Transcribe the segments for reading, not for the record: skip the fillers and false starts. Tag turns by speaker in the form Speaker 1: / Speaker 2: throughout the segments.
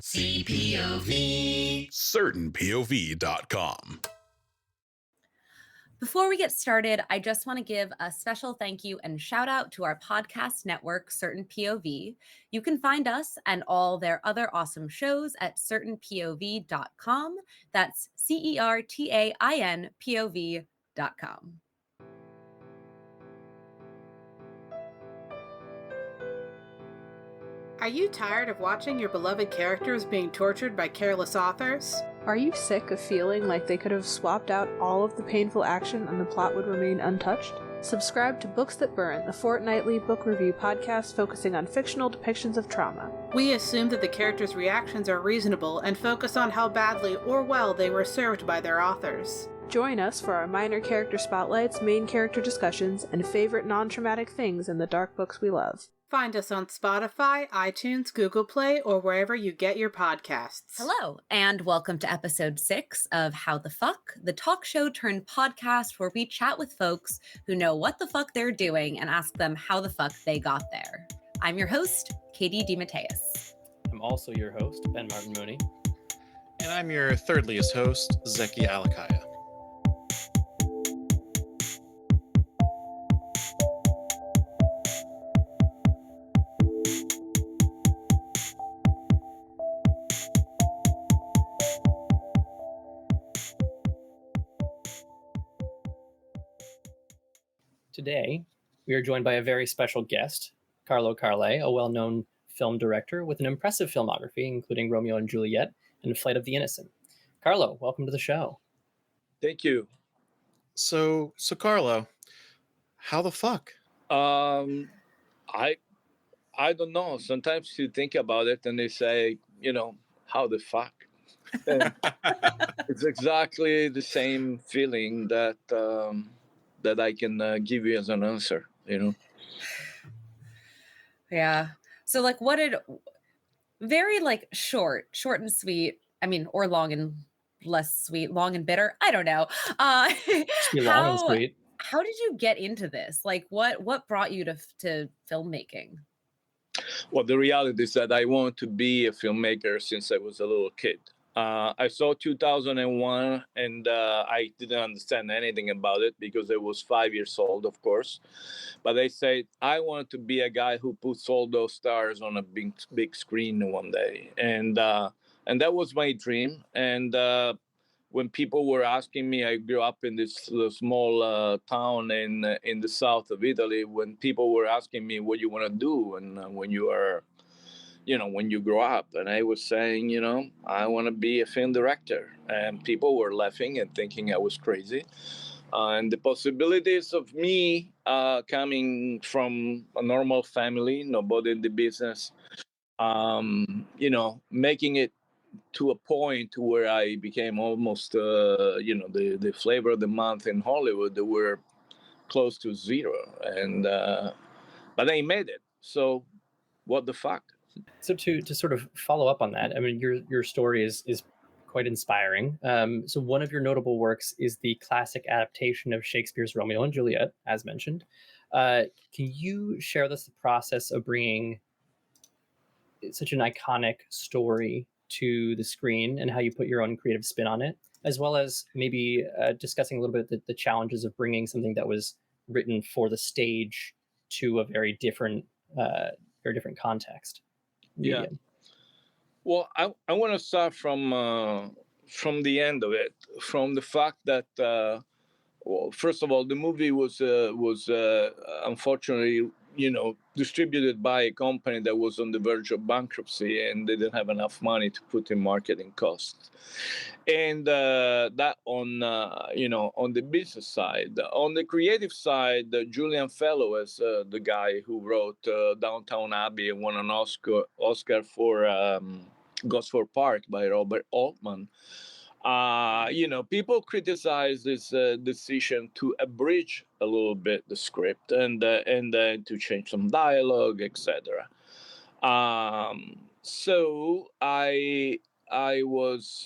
Speaker 1: CPOV. CertainPOV.com.
Speaker 2: Before we get started, I just want to give a special thank you and shout out to our podcast network, Certain POV. You can find us and all their other awesome shows at certainpov.com. That's CERTAINPOV.com.
Speaker 3: Are you tired of watching your beloved characters being tortured by careless authors?
Speaker 4: Are you sick of feeling like they could have swapped out all of the painful action and the plot would remain untouched? Subscribe to Books That Burn, the fortnightly book review podcast focusing on fictional depictions of trauma.
Speaker 3: We assume that the characters' reactions are reasonable and focus on how badly or well they were served by their authors.
Speaker 4: Join us for our minor character spotlights, main character discussions, and favorite non-traumatic things in the dark books we love.
Speaker 3: Find us on Spotify, iTunes, Google Play, or wherever you get your podcasts.
Speaker 2: Hello, and welcome to episode 6 of How the Fuck, the talk show turned podcast where we chat with folks who know what the fuck they're doing and ask them how the fuck they got there. I'm your host, Katie DeMatteis.
Speaker 5: I'm also your host, Ben Martin Mooney.
Speaker 6: And I'm your thirdliest host, Zeki Alakaya.
Speaker 5: Today, we are joined by a very special guest, Carlo Carlei, a well-known film director with an impressive filmography, including Romeo and Juliet and Flight of the Innocent. Carlo, welcome to the show.
Speaker 7: Thank you.
Speaker 6: So Carlo, how the fuck?
Speaker 7: I don't know. Sometimes you think about it and they say, how the fuck? It's exactly the same feeling that I can give you as an answer,
Speaker 2: Yeah. So very short and sweet. I mean, or long and less sweet, long and bitter. I don't know.
Speaker 5: Long and sweet.
Speaker 2: How did you get into this? What brought you to filmmaking?
Speaker 7: Well, the reality is that I wanted to be a filmmaker since I was a little kid. I saw 2001 and I didn't understand anything about it because I was 5 years old, of course. But I said, I wanted to be a guy who puts all those stars on a big screen one day. And that was my dream. And when people were asking me, I grew up in this small town in the south of Italy. When people were asking me what you want to do and when you are, when you grow up, and I was saying, I want to be a film director, and people were laughing and thinking I was crazy. And the possibilities of me coming from a normal family, nobody in the business, making it to a point where I became almost, the flavor of the month in Hollywood, they were close to zero. And but I made it. So what the fuck?
Speaker 5: So to sort of follow up on that, I mean, your story is quite inspiring. So one of your notable works is the classic adaptation of Shakespeare's Romeo and Juliet, as mentioned. Can you share with us the process of bringing such an iconic story to the screen and how you put your own creative spin on it, as well as maybe discussing a little bit the challenges of bringing something that was written for the stage to a very different context?
Speaker 7: Yeah. Well, I want to start from the end of it, from the fact that, first of all, the movie was unfortunately, distributed by a company that was on the verge of bankruptcy, and they didn't have enough money to put in marketing costs. And that on the business side. On the creative side, Julian Fellow is the guy who wrote Downtown Abbey and won an Oscar for Gosford Park by Robert Altman. People criticize this decision to abridge a little bit the script and to change some dialogue, etc. So I was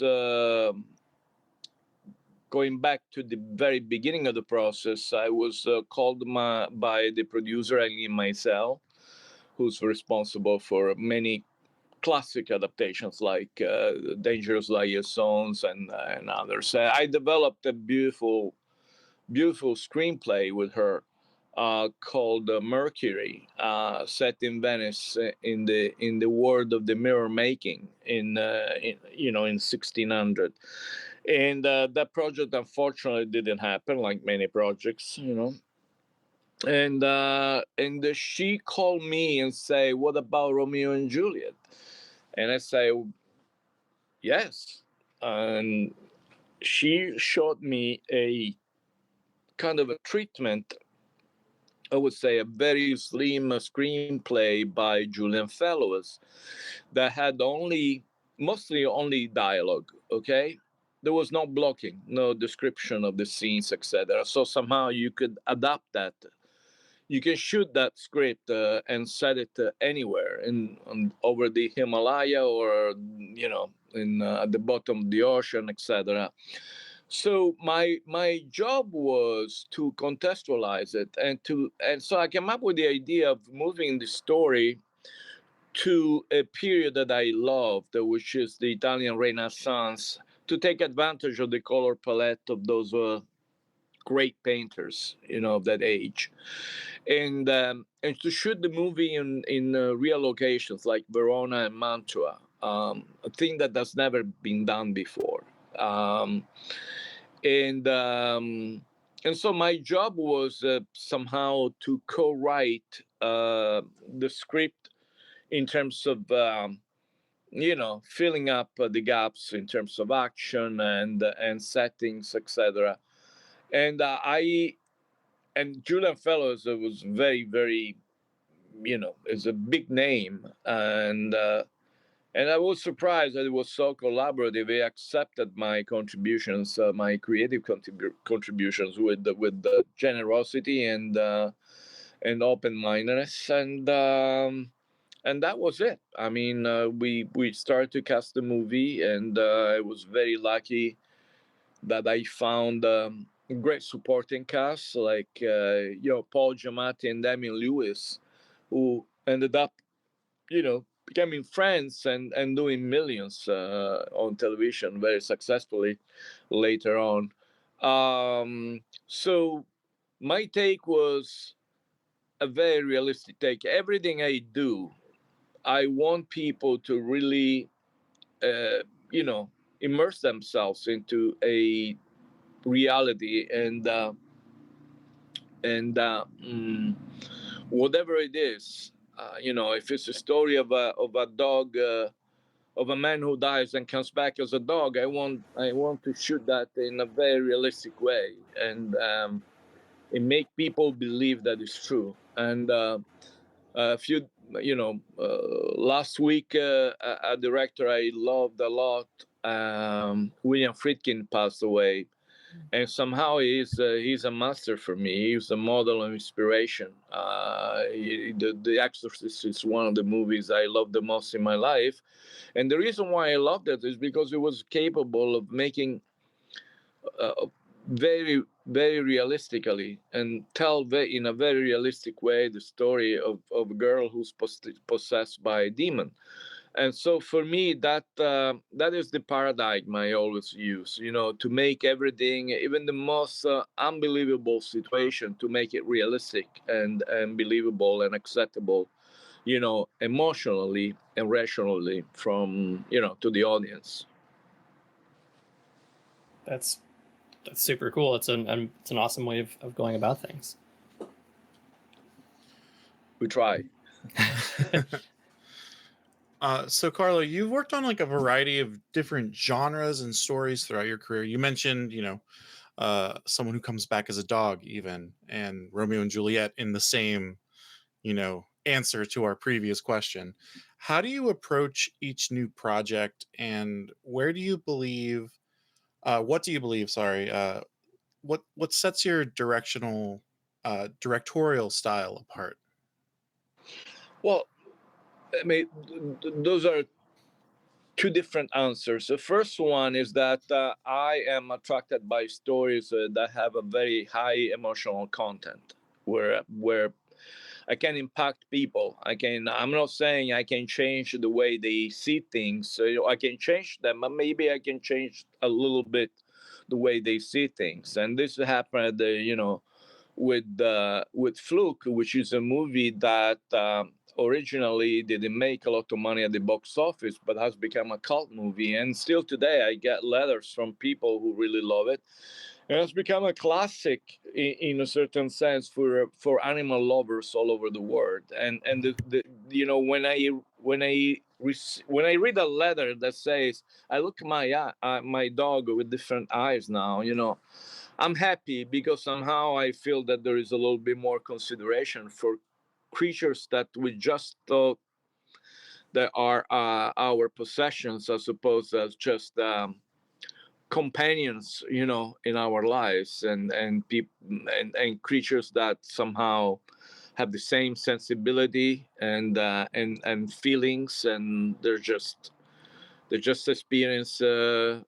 Speaker 7: going back to the very beginning of the process. I was called by the producer Eileen Maisel, who's responsible for many classic adaptations like Dangerous Liaisons and others. I developed a beautiful screenplay with her called Mercury, set in Venice in the world of the mirror making in 1600. And that project unfortunately didn't happen, like many projects, And she called me and say, "What about Romeo and Juliet?" And I say, "Yes." And she showed me a kind of a treatment, I would say a very slim screenplay by Julian Fellowes that had mostly only dialogue, okay? There was no blocking, no description of the scenes, etc. So somehow you could adapt that. You can shoot that script and set it anywhere over the Himalaya or, at the bottom of the ocean, etc. So my job was to contextualize it and so I came up with the idea of moving the story to a period that I loved, which is the Italian Renaissance, to take advantage of the color palette of those great painters, of that age, and to shoot the movie in real locations like Verona and Mantua, a thing that has never been done before. And so my job was somehow to co-write the script in terms of filling up the gaps in terms of action and settings, etc. And Julian Fellows was very, very, is a big name, and I was surprised that it was so collaborative. He accepted my contributions, my creative contributions with the generosity and open-mindedness, and that was it. I mean, we started to cast the movie, and I was very lucky that I found a great supporting cast like Paul Giamatti and Damian Lewis, who ended up becoming friends and doing millions on television very successfully later on. So my take was a very realistic take. Everything I do, I want people to really, immerse themselves into a reality and whatever it is. If it's a story of a dog, of a man who dies and comes back as a dog, I want to shoot that in a very realistic way and make people believe that it's true. And a few, last week, a director I loved a lot, William Friedkin, passed away. And somehow he's a master for me. He's a model of inspiration. The Exorcist is one of the movies I love the most in my life, and the reason why I loved it is because it was capable of making very, very realistically and tell in a very realistic way the story of a girl who's possessed by a demon. And so for me, that is the paradigm I always use, to make everything, even the most unbelievable situation, to make it realistic and believable and acceptable, emotionally and rationally from, to the audience.
Speaker 5: That's super cool. It's an awesome way of going about things.
Speaker 7: We try.
Speaker 6: So Carlo, you've worked on like a variety of different genres and stories throughout your career. You mentioned, someone who comes back as a dog, even, and Romeo and Juliet in the same, answer to our previous question. How do you approach each new project, and what do you believe? What sets your directorial style apart?
Speaker 7: Well, I mean, those are two different answers. The first one is that I am attracted by stories that have a very high emotional content, where I can impact people. I'm not saying I can change the way they see things. So I can change them, but maybe I can change a little bit the way they see things. And this happened, with Fluke, which is a movie that originally didn't make a lot of money at the box office, but has become a cult movie. And still today, I get letters from people who really love it. It has become a classic in a certain sense for animal lovers all over the world. And when I read a letter that says I look at my dog with different eyes now, I'm happy, because somehow I feel that there is a little bit more consideration for creatures that we just thought that are our possessions, as opposed as just companions, in our lives, and people and creatures that somehow have the same sensibility and feelings, and they're just experience a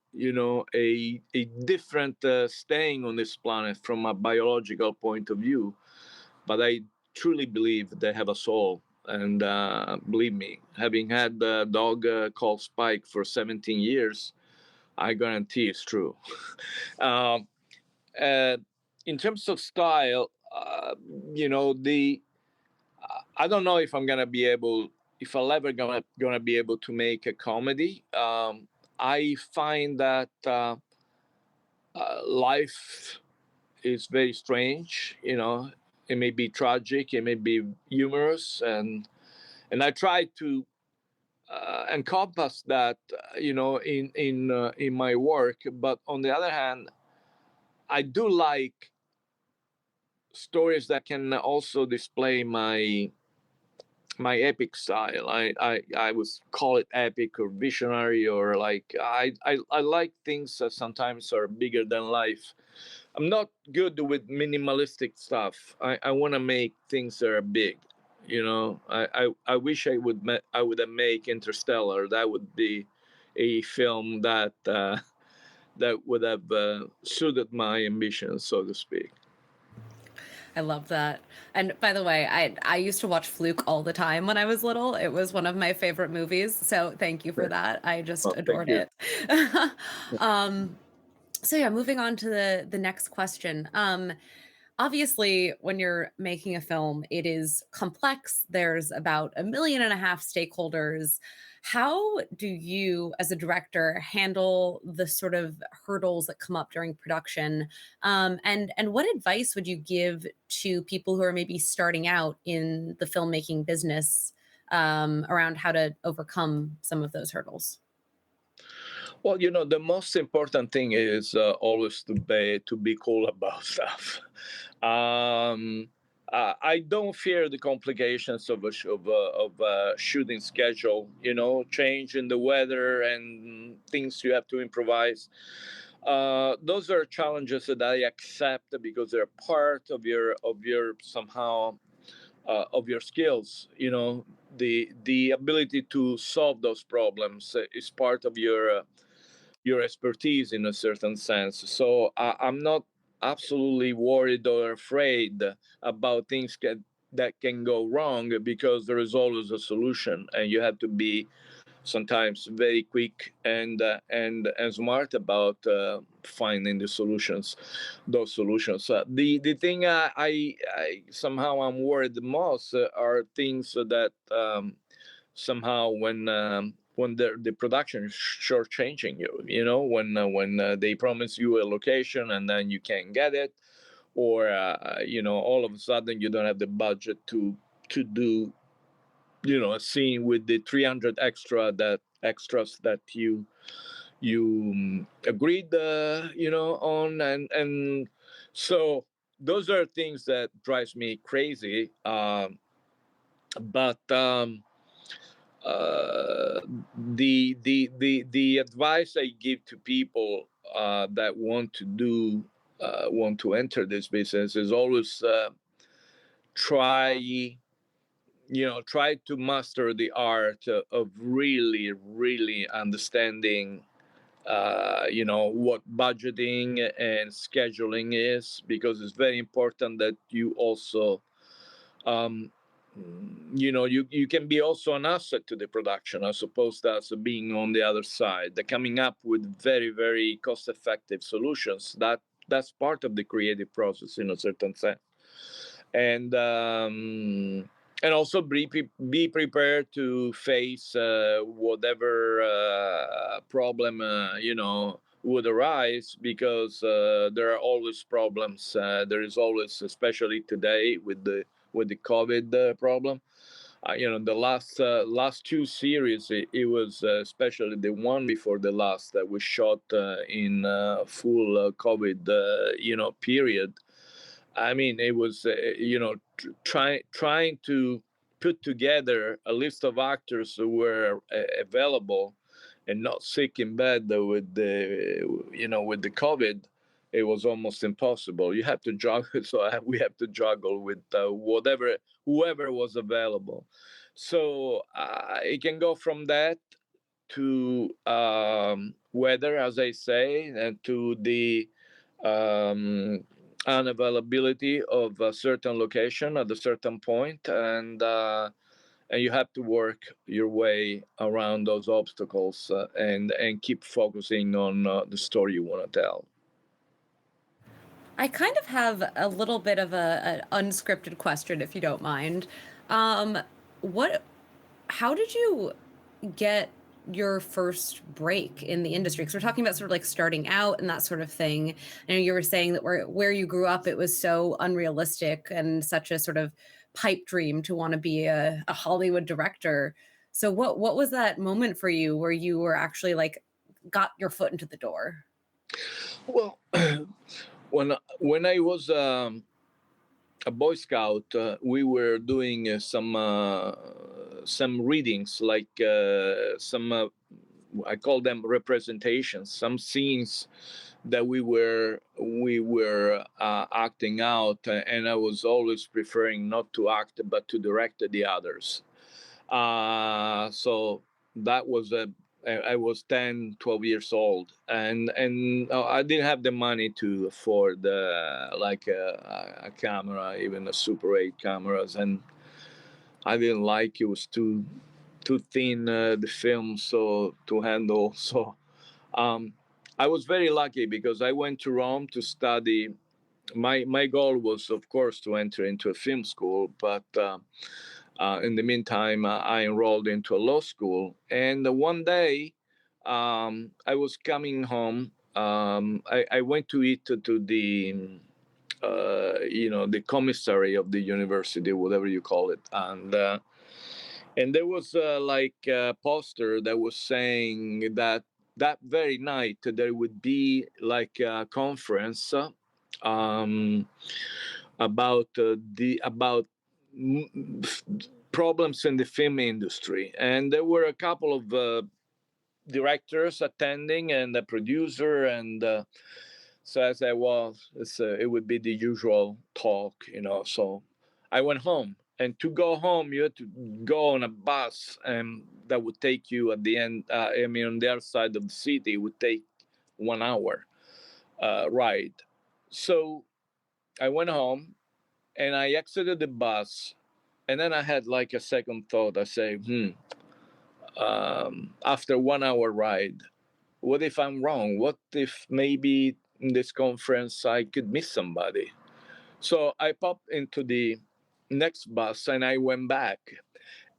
Speaker 7: different staying on this planet from a biological point of view, but I truly believe they have a soul. And believe me, having had a dog called Spike for 17 years, I guarantee it's true. um, in terms of style, I don't know if I'll ever gonna be able to make a comedy. I find that life is very strange. It may be tragic, it may be humorous, and I try to encompass that, in my work. But on the other hand, I do like stories that can also display my epic style. I would call it epic or visionary, or like I like things that sometimes are bigger than life. I'm not good with minimalistic stuff. I want to make things that are big. I wish I would have made Interstellar. That would be a film that that would have suited my ambitions, so to speak.
Speaker 2: I love that. And by the way, I used to watch Fluke all the time when I was little. It was one of my favorite movies. So thank you for that. I just adored it. So yeah, moving on to the next question. Obviously, when you're making a film, it is complex. There's about 1.5 million stakeholders. How do you, as a director, handle the sort of hurdles that come up during production? And what advice would you give to people who are maybe starting out in the filmmaking business around how to overcome some of those hurdles?
Speaker 7: Well, the most important thing is always to be cool about stuff. I don't fear the complications of a shooting schedule. Change in the weather and things you have to improvise. Those are challenges that I accept because they're part of your somehow of your skills. The ability to solve those problems is part of your expertise in a certain sense. So I'm not absolutely worried or afraid about things that can go wrong, because there is always a solution, and you have to be sometimes very quick and smart about finding those solutions. The thing I somehow I'm worried the most are things that somehow when the production is shortchanging you, when they promise you a location and then you can't get it, or all of a sudden you don't have the budget to do a scene with the 300 extras that you agreed on, and so those are things that drives me crazy. But the advice I give to people that want to enter this business is always try to master the art of really really understanding what budgeting and scheduling is, because it's very important that you also you can be also an asset to the production, as opposed as being on the other side. They're coming up with very, very cost-effective solutions. That's part of the creative process in a certain sense. And also be prepared to face whatever problem would arise, because there are always problems. There is always, especially today with the COVID problem. The last two series, it was especially the one before the last that was shot in full COVID period. I mean, it was trying to put together a list of actors who were available and not sick in bed with the COVID. It was almost impossible. You have to juggle, so we have to juggle with whoever was available. So it can go from that to weather, as I say, and to the unavailability of a certain location at a certain point, and you have to work your way around those obstacles and keep focusing on the story you want to tell.
Speaker 2: I kind of have a little bit of an unscripted question, if you don't mind. How did you get your first break in the industry? Because we're talking about sort of like starting out and that sort of thing. I know you were saying that where you grew up, it was so unrealistic and such a sort of pipe dream to want to be a Hollywood director. So what was that moment for you where you were actually like got your foot into the door?
Speaker 7: Well, when I was a Boy Scout, we were doing some readings, like some I call them representations, some scenes that we were acting out, and I was always preferring not to act but to direct the others. So that was I was 10, 12 years old, and I didn't have the money to afford like a camera, even a Super 8 cameras, and I didn't like it was too thin, the film, so to handle. So I was very lucky because I went to Rome to study. My goal was, of course, to enter into a film school, but in the meantime, I enrolled into a law school. And one day, I was coming home. I went to eat to the the commissary of the university, whatever you call it, and there was like a poster that was saying that very night there would be like a conference about problems in the film industry, and there were a couple of directors attending and a producer, and so I said, well, it would be the usual talk, So I went home, and to go home, you had to go on a bus, and that would take you at the end. On the other side of the city, it would take 1 hour ride. So I went home, and I exited the bus, and then I had like a second thought. I say, after 1 hour ride, what if I'm wrong? What if maybe in this conference I could miss somebody? So I popped into the next bus and I went back,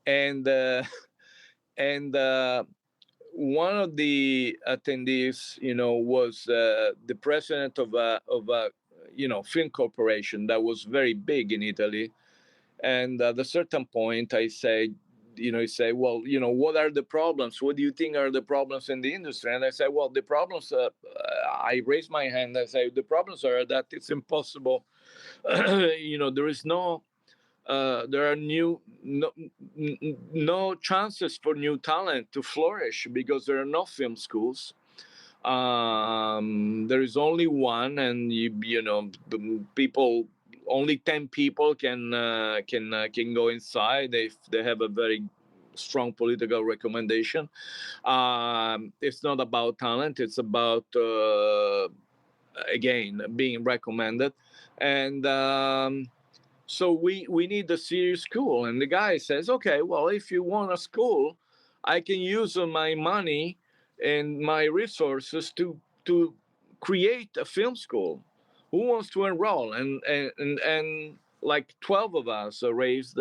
Speaker 7: and one of the attendees, was the president of a film corporation that was very big in Italy. And at a certain point, I said, he said, well, what are the problems? What do you think are the problems in the industry? And I said, well, the problems, I raised my hand. I say, the problems are that it's impossible. There is there are no chances for new talent to flourish because there are no film schools. There is only one, and people, only 10 people can go inside if they have a very strong political recommendation. It's not about talent; it's about again being recommended, and So we need a serious school. And the guy says, okay, well, if you want a school, I can use my money and my resources to create a film school. Who wants to enroll? And like 12 of us raised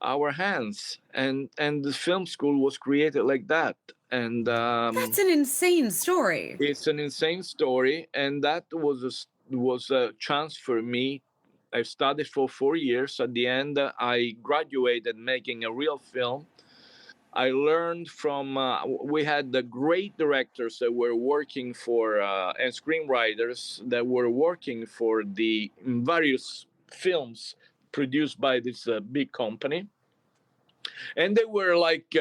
Speaker 7: our hands, and the film school was created like that. And
Speaker 2: That's an insane story.
Speaker 7: it's an insane story, and that was a chance for me. I studied for 4 years. At the end, I graduated making a real film. I learned from, we had the great directors that were working for, and screenwriters that were working for the various films produced by this big company. And they were like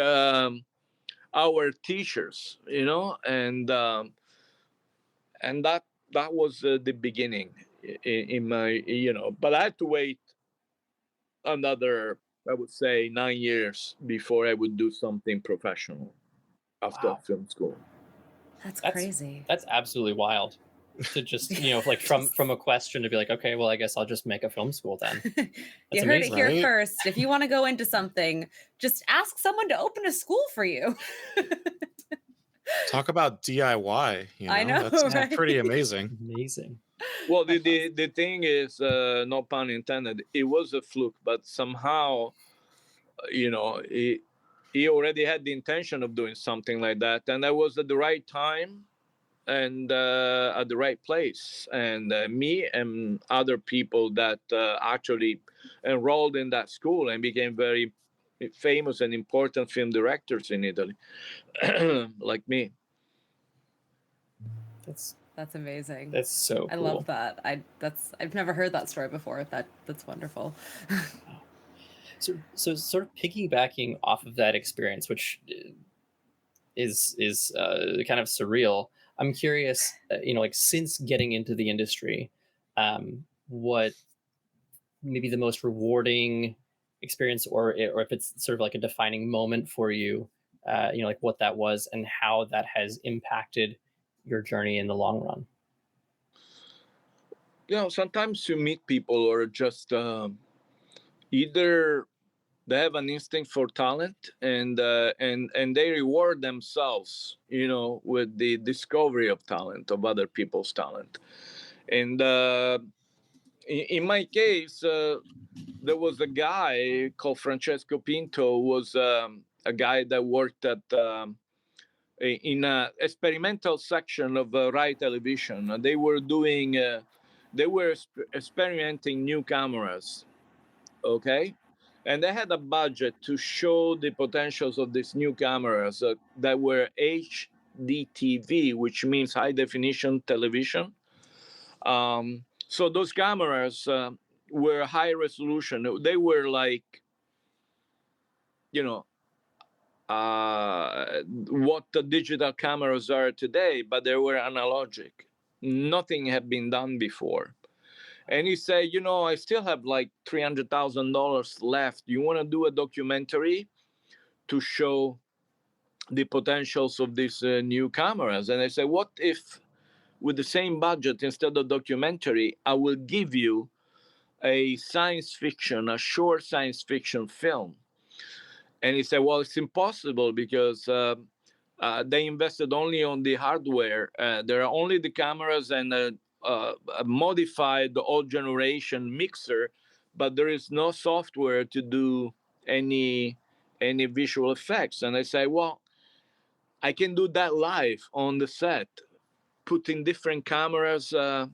Speaker 7: our teachers, and that was the beginning in my, but I had to wait another, I would say, 9 years before I would do something professional after
Speaker 5: Wow.
Speaker 7: film school.
Speaker 2: That's crazy.
Speaker 5: That's absolutely wild. To just, like from a question to be like, okay, well, I guess I'll just make a film school then.
Speaker 2: You heard
Speaker 5: amazing.
Speaker 2: it here
Speaker 6: Right?
Speaker 2: first. If you want to go into something, just ask someone to open a school for you.
Speaker 6: Talk about DIY.
Speaker 2: I know,
Speaker 6: That's
Speaker 2: right?
Speaker 6: pretty amazing.
Speaker 5: Amazing.
Speaker 7: Well, the thing is, no pun intended, it was a fluke, but somehow, he already had the intention of doing something like that, and that was at the right time and at the right place. And me and other people that actually enrolled in that school and became very famous and important film directors in Italy, like me.
Speaker 2: That's amazing.
Speaker 5: That's so cool.
Speaker 2: I love that. I've never heard that story before. That's wonderful.
Speaker 5: So sort of piggybacking off of that experience, which is kind of surreal. I'm curious, like since getting into the industry, what maybe the most rewarding experience, or if it's sort of like a defining moment for you, like what that was and how that has impacted your journey in the long run.
Speaker 7: Sometimes you meet people or just either they have an instinct for talent and they reward themselves, with the discovery of talent, of other people's talent. And in my case, there was a guy called Francesco Pinto, was a guy that worked at in an experimental section of Rai Television. They were doing, experimenting new cameras, okay? And they had a budget to show the potentials of these new cameras that were HDTV, which means high definition television. So those cameras were high resolution. They were like, what the digital cameras are today, but they were analogic. Nothing had been done before. And he said, I still have like $300,000 left. You want to do a documentary to show the potentials of these new cameras? And I said, what if with the same budget, instead of documentary, I will give you a short science fiction film? And he said, well, it's impossible because they invested only on the hardware. There are only the cameras and a modified old generation mixer, but there is no software to do any visual effects. And I say, well, I can do that live on the set, putting different cameras, one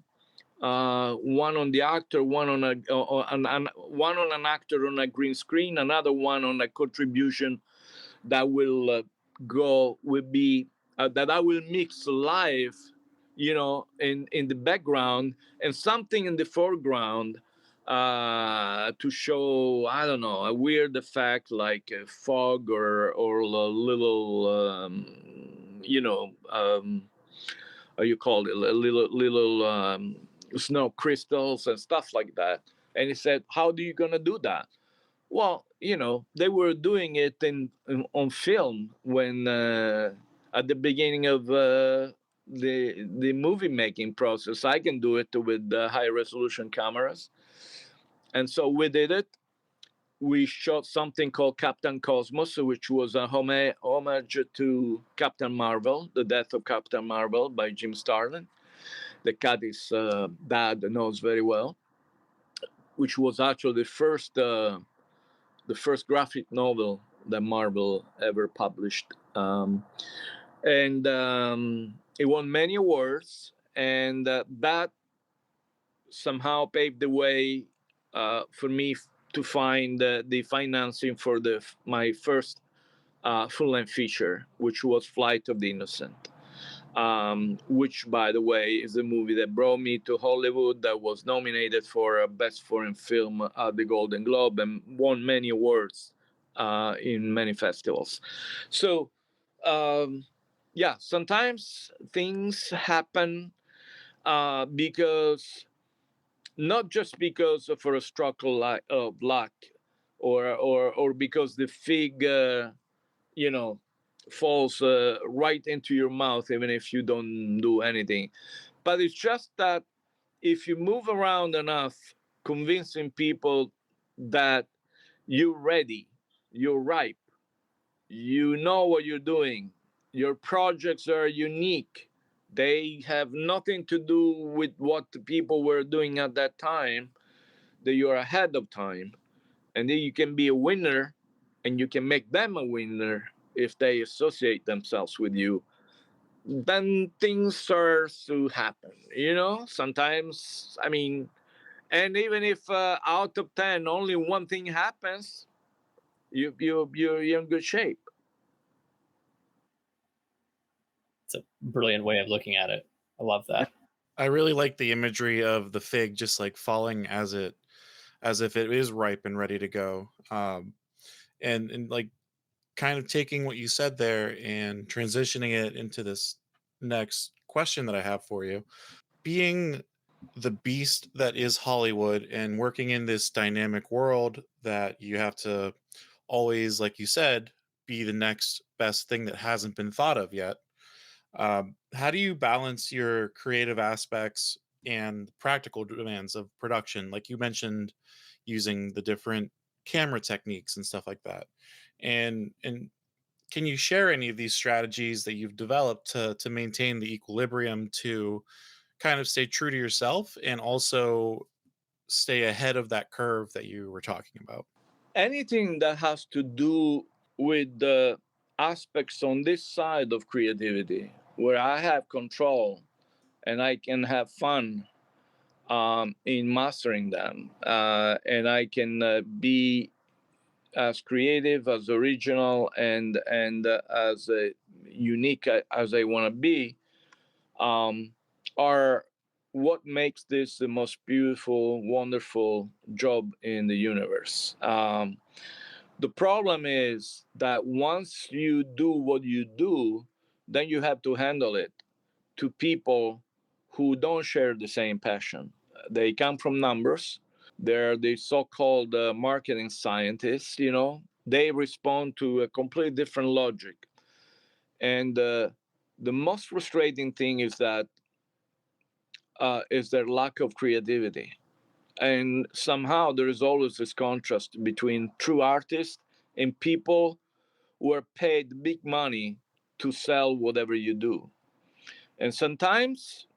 Speaker 7: on the actor, one on an actor on a green screen, another one on a contribution that will be that I will mix live, in the background, and something in the foreground to show, I don't know, a weird effect like a fog or a little, how you call it, little snow crystals and stuff like that. And he said, how are you gonna do that? Well, they were doing it on film when at the beginning of the movie making process. I can do it with high resolution cameras. And so we did it. We shot something called Captain Cosmos, which was a homage to Captain Marvel, The Death of Captain Marvel by Jim Starlin, that Kathy's dad knows very well, which was actually the first graphic novel that Marvel ever published. And it won many awards, and that somehow paved the way for me to find the financing for my first full-length feature, which was Flight of the Innocent, which, by the way, is the movie that brought me to Hollywood, that was nominated for Best Foreign Film at the Golden Globe and won many awards in many festivals. So, yeah, sometimes things happen because not just because of a stroke of luck, or because the fig, falls right into your mouth, even if you don't do anything. But it's just that if you move around enough, convincing people that you're ready, you're ripe, you know what you're doing, your projects are unique, they have nothing to do with what the people were doing at that time, that you're ahead of time, and then you can be a winner, and you can make them a winner if they associate themselves with you, then things start to happen. Sometimes, I mean, and even if out of 10 only one thing happens, you're in good shape.
Speaker 5: It's a brilliant way of looking at it. I love that.
Speaker 6: I really like the imagery of the fig just like falling as if it is ripe and ready to go. And like kind of taking what you said there and transitioning it into this next question that I have for you. Being the beast that is Hollywood and working in this dynamic world that you have to always, like you said, be the next best thing that hasn't been thought of yet. How do you balance your creative aspects and practical demands of production? Like you mentioned, using the different camera techniques and stuff like that. And can you share any of these strategies that you've developed to maintain the equilibrium to kind of stay true to yourself and also stay ahead of that curve that you were talking about?
Speaker 7: Anything that has to do with the aspects on this side of creativity, where I have control and I can have fun in mastering them, and I can be as creative, as original, and as unique as I want to be, are what makes this the most beautiful, wonderful job in the universe. The problem is that once you do what you do, then you have to handle it to people who don't share the same passion. They come from numbers. They're the so-called marketing scientists. They respond to a completely different logic. And the most frustrating thing is that is their lack of creativity. And somehow there is always this contrast between true artists and people who are paid big money to sell whatever you do. And sometimes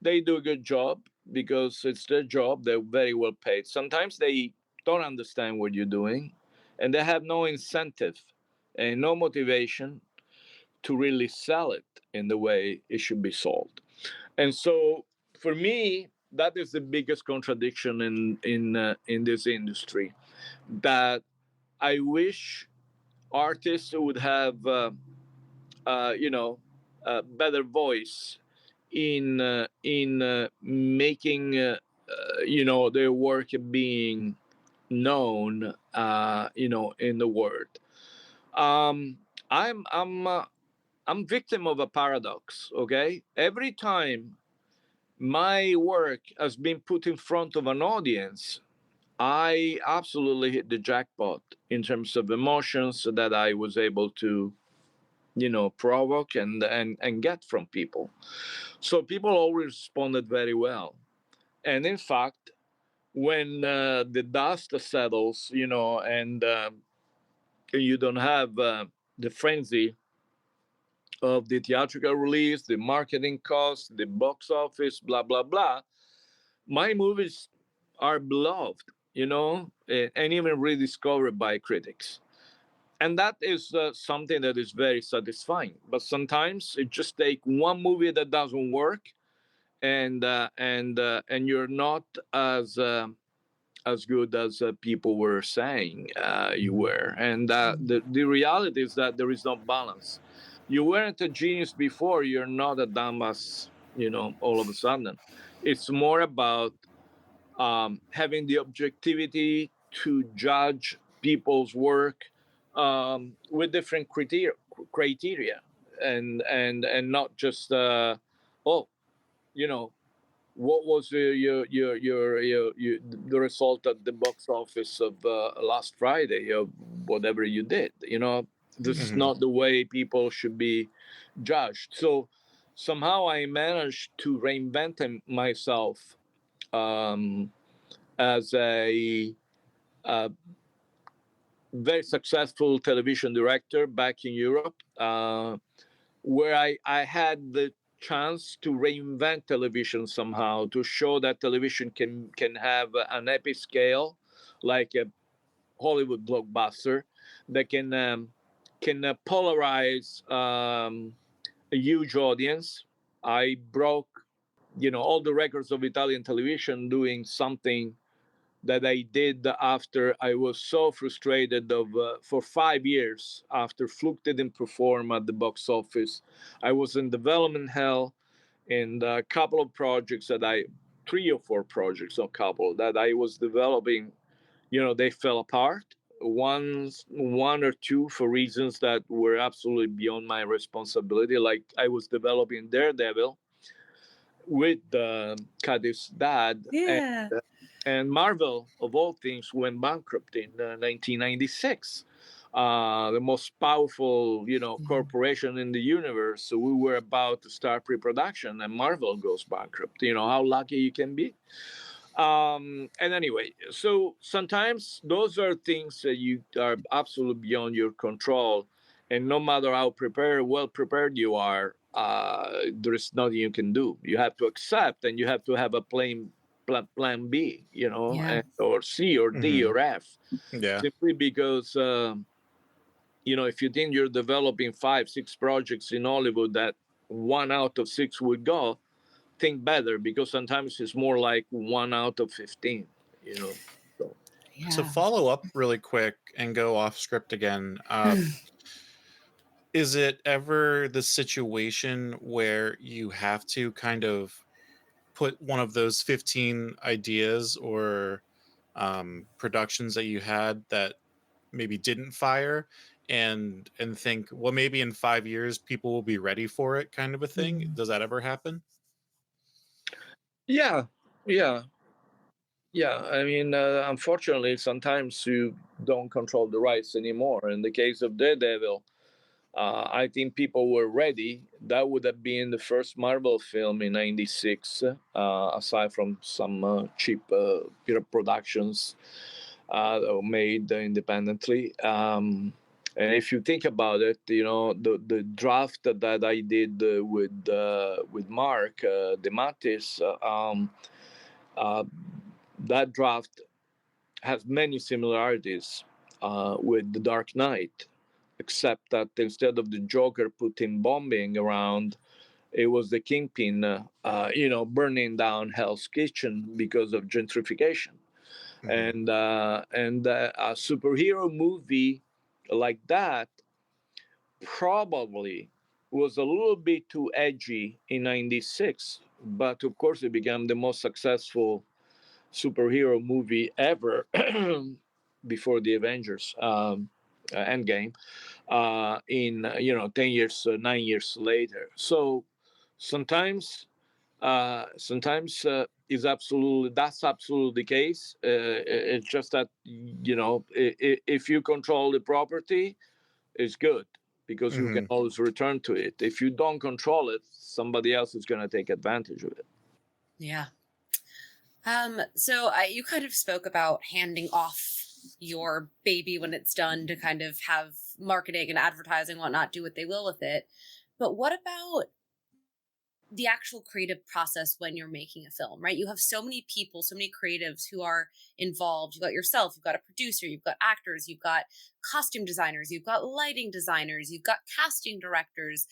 Speaker 7: they do a good job because it's their job, they're very well paid. Sometimes they don't understand what you're doing, and they have no incentive and no motivation to really sell it in the way it should be sold. And so for me, that is the biggest contradiction in this industry, that I wish artists would have a better voice in making their work being known in the world. um I'm victim of a paradox. Okay, every time my work has been put in front of an audience, I absolutely hit the jackpot in terms of emotions that I was able to provoke and get from people. So people always responded very well. And in fact, when the dust settles, and you don't have the frenzy of the theatrical release, the marketing costs, the box office, blah, blah, blah, my movies are beloved, and even rediscovered by critics. And that is something that is very satisfying. But sometimes it just takes one movie that doesn't work, and you're not as good as people were saying you were. And the reality is that there is no balance. You weren't a genius before, you're not a dumbass, all of a sudden. It's more about having the objectivity to judge people's work with different criteria, and not just oh, what was the result at the box office of last Friday, or whatever you did. This is not the way people should be judged. So somehow I managed to reinvent myself as a very successful television director back in Europe, where I had the chance to reinvent television somehow, to show that television can have an epic scale, like a Hollywood blockbuster, that can polarize a huge audience. I broke, all the records of Italian television doing something that I did after I was so frustrated for 5 years after Fluke didn't perform at the box office. I was in development hell, and a couple of projects 3 or 4 projects, not couple, that I was developing, they fell apart. One or two for reasons that were absolutely beyond my responsibility. Like I was developing Daredevil with Caddy's dad.
Speaker 2: Yeah.
Speaker 7: And Marvel, of all things, went bankrupt in 1996. The most powerful, corporation in the universe. So we were about to start pre-production, and Marvel goes bankrupt. How lucky you can be. And anyway, so sometimes those are things that you are absolutely beyond your control, and no matter how well prepared you are, there is nothing you can do. You have to accept, and you have to have a plan B,
Speaker 2: Yeah.
Speaker 7: or C or D or F,
Speaker 6: Yeah.
Speaker 7: simply because if you think you're developing 5-6 projects in Hollywood that 1 out of 6 would go, think better, because sometimes it's more like 1 out of 15. So.
Speaker 2: Yeah.
Speaker 6: To follow up really quick and go off script again, is it ever the situation where you have to kind of put one of those 15 ideas or productions that you had that maybe didn't fire and think, well, maybe in 5 years people will be ready for it, kind of a thing? Does that ever happen?
Speaker 7: Yeah. I mean, unfortunately, sometimes you don't control the rights anymore. In the case of Daredevil, I think people were ready. That would have been the first Marvel film in '96, aside from some cheap productions that were made independently. And if you think about it, the draft that I did with Mark DeMatteis, that draft has many similarities with The Dark Knight, except that instead of the Joker putting bombing around, it was the Kingpin, burning down Hell's Kitchen because of gentrification. And a superhero movie like that probably was a little bit too edgy in '96, but of course it became the most successful superhero movie ever before the Avengers Endgame in 10 years, 9 years later. So sometimes that's absolutely the case. It's just that if you control the property, it's good, because you can always return to it. If you don't control it, somebody else is going to take advantage of it.
Speaker 2: Yeah. So you kind of spoke about handing off your baby when it's done to kind of have marketing and advertising, whatnot, do what they will with it. But what about the actual creative process when you're making a film, right? You have so many people, so many creatives who are involved. You've got yourself, you've got a producer, you've got actors, you've got costume designers, you've got lighting designers, you've got casting directors.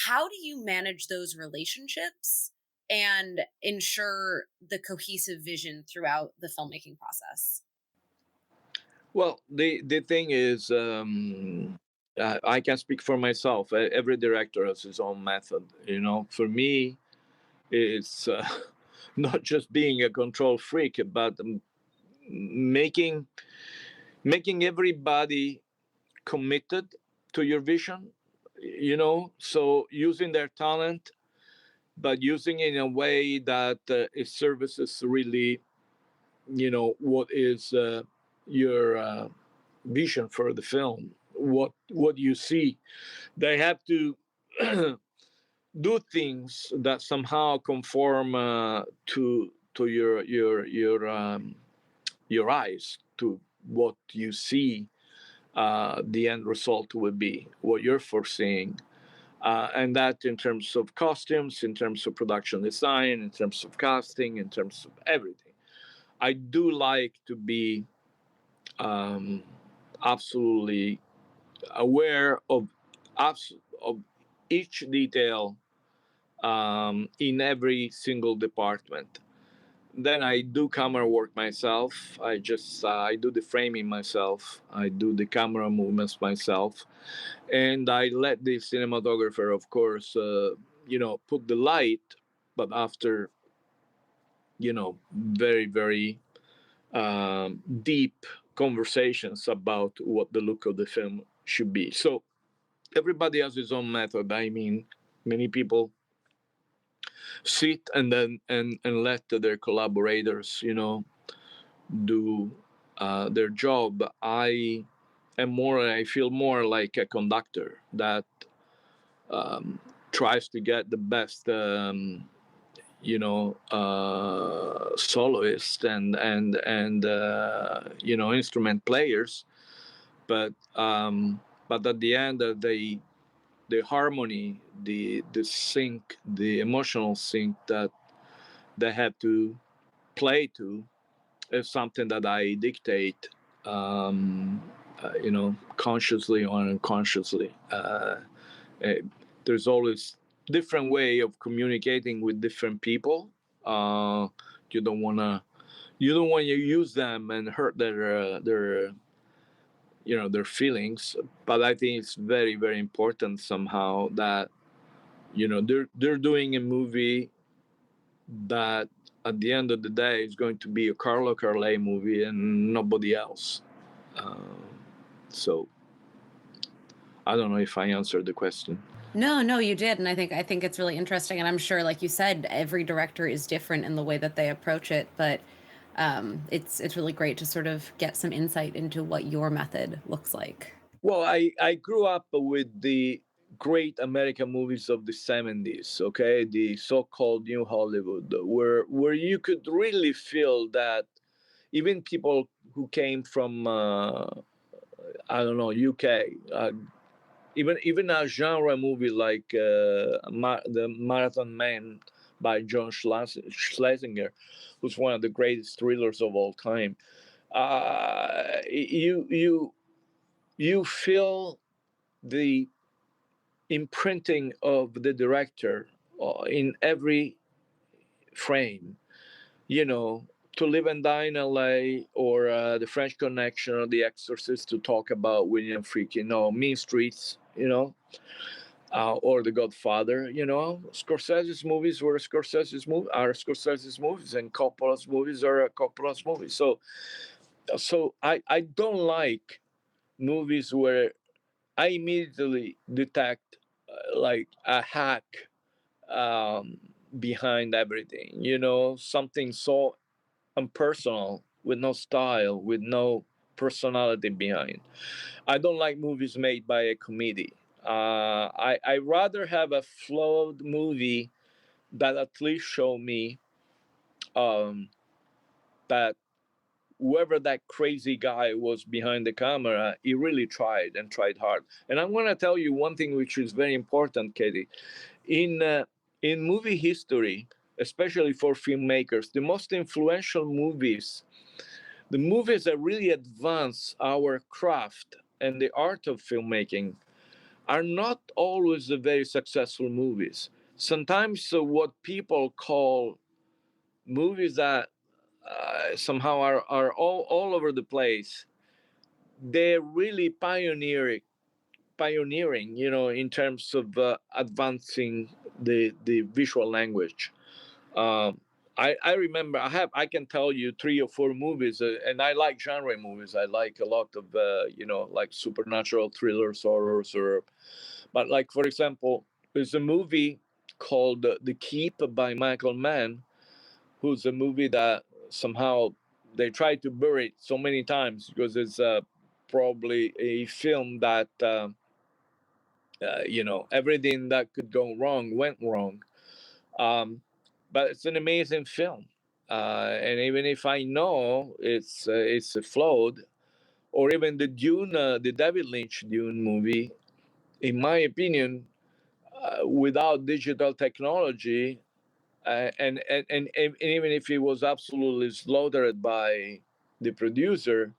Speaker 2: How do you manage those relationships and ensure the cohesive vision throughout the filmmaking process?
Speaker 7: Well, the thing is, I can speak for myself. Every director has his own method. For me, it's not just being a control freak, but making everybody committed to your vision. So using their talent, but using it in a way that it services really, what is your vision for the film, what you see. They have to do things that somehow conform to your eyes, to what you see the end result will be, what you're foreseeing. And that in terms of costumes, in terms of production design, in terms of casting, in terms of everything. I do like to be absolutely aware of each detail in every single department. Then I do camera work myself. I do the framing myself. I do the camera movements myself, and I let the cinematographer, of course, put the light, but after very very deep conversations about what the look of the film should be. So everybody has his own method. I mean, many people sit and then and let their collaborators, do their job. I feel more like a conductor that tries to get the best soloist and instrument players, but at the end the harmony, the sync, the emotional sync that they have to play to is something that I dictate, consciously or unconsciously. Eh, there's always different way of communicating with different people. Uh, you don't wanna use them and hurt their feelings. But I think it's very very important somehow that they're doing a movie that at the end of the day is going to be a Carlo Carlei movie and nobody else. So I don't know if I answered the question.
Speaker 2: No, you did, and I think it's really interesting, and I'm sure, like you said, every director is different in the way that they approach it, but it's really great to sort of get some insight into what your method looks like.
Speaker 7: Well, I grew up with the great American movies of the 70s, okay, the so-called New Hollywood, where you could really feel that even people who came from I don't know, UK, even a genre movie like the Marathon Man by John Schlesinger, who's one of the greatest thrillers of all time. You feel the imprinting of the director in every frame. To Live and Die in LA, or The French Connection, or The Exorcist, to talk about William Friedkin, Mean Streets, or The Godfather. Scorsese's movies are Scorsese's movies, and Coppola's movies are Coppola's movies. So I don't like movies where I immediately detect like a hack behind everything. Something so impersonal, with no style, with no personality behind. I don't like movies made by a committee. I rather have a flawed movie that at least show me that whoever that crazy guy was behind the camera, he really tried and tried hard. And I'm going to tell you one thing which is very important, Katie. In movie history, especially for filmmakers, the most influential movies, the movies that really advance our craft and the art of filmmaking, are not always the very successful movies. Sometimes what people call movies that somehow are all over the place, they're really pioneering, in terms of advancing the visual language. Um, I remember I can tell you 3 or 4 movies, and I like genre movies. I like a lot of like supernatural thrillers, horrors, but like for example, there's a movie called The Keep by Michael Mann, who's a movie that somehow they tried to bury it so many times because it's probably a film that everything that could go wrong went wrong. But it's an amazing film, and even if I know it's a flawed, or even the the David Lynch Dune movie, in my opinion, without digital technology, and even if it was absolutely slaughtered by the producer,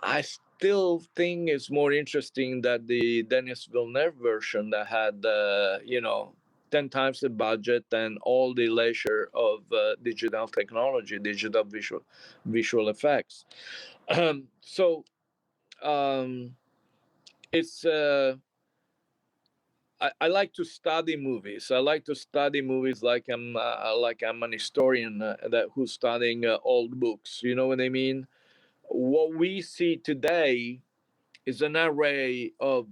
Speaker 7: I still think it's more interesting that the Denis Villeneuve version that had 10 times the budget and all the leisure of digital technology, digital visual effects. So it's I like to study movies. I like to study movies like I'm an historian that who's studying old books. You know what I mean? What we see today is an array of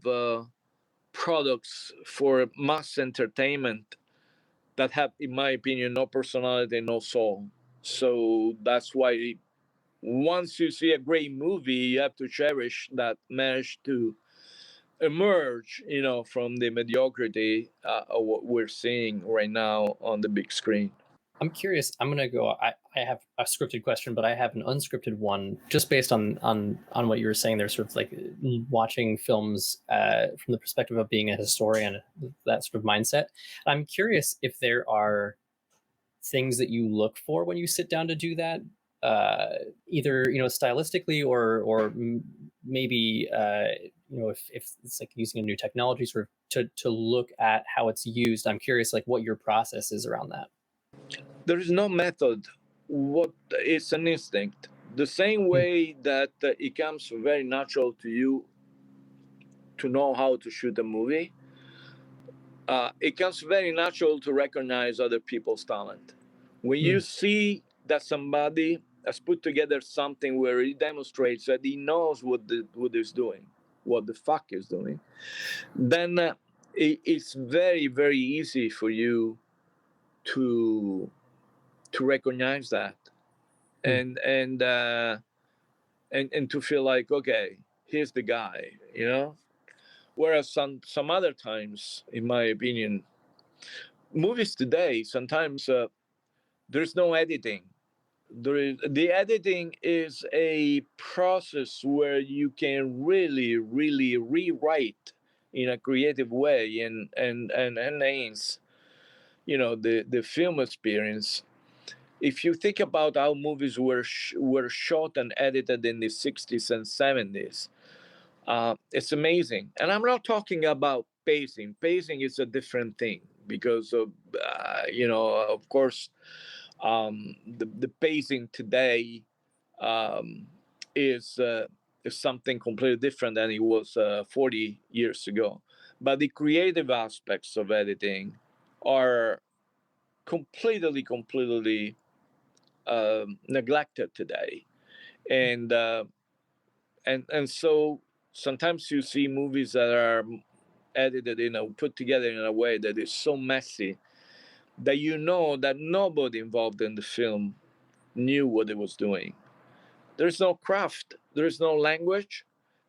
Speaker 7: products for mass entertainment that have, in my opinion, no personality, no soul. So that's why once you see a great movie, you have to cherish that managed to emerge, from the mediocrity of what we're seeing right now on the big screen.
Speaker 5: I'm curious. I'm gonna go. I have a scripted question, but I have an unscripted one, just based on what you were saying. There's sort of like watching films from the perspective of being a historian, that sort of mindset. I'm curious if there are things that you look for when you sit down to do that, either stylistically or maybe if it's like using a new technology, sort of to look at how it's used. I'm curious, like what your process is around that.
Speaker 7: There is no method. What it's an instinct. The same way that it comes very natural to you to know how to shoot a movie, it comes very natural to recognize other people's talent. When you see that somebody has put together something where he demonstrates that he knows what he's doing, what the fuck is doing, then it's very, very easy for you to recognize that, and to feel like, okay, here's the guy, Whereas some other times, in my opinion, movies today, sometimes there's no editing. The editing is a process where you can really, really rewrite in a creative way and enhance, the film experience. If you think about how movies were shot and edited in the 60s and 70s, it's amazing. And I'm not talking about pacing. Pacing is a different thing because of, of course, the pacing today is something completely different than it was 40 years ago. But the creative aspects of editing are completely neglected today, and so sometimes you see movies that are edited put together in a way that is so messy that that nobody involved in the film knew what it was doing. There's no craft, there's no language,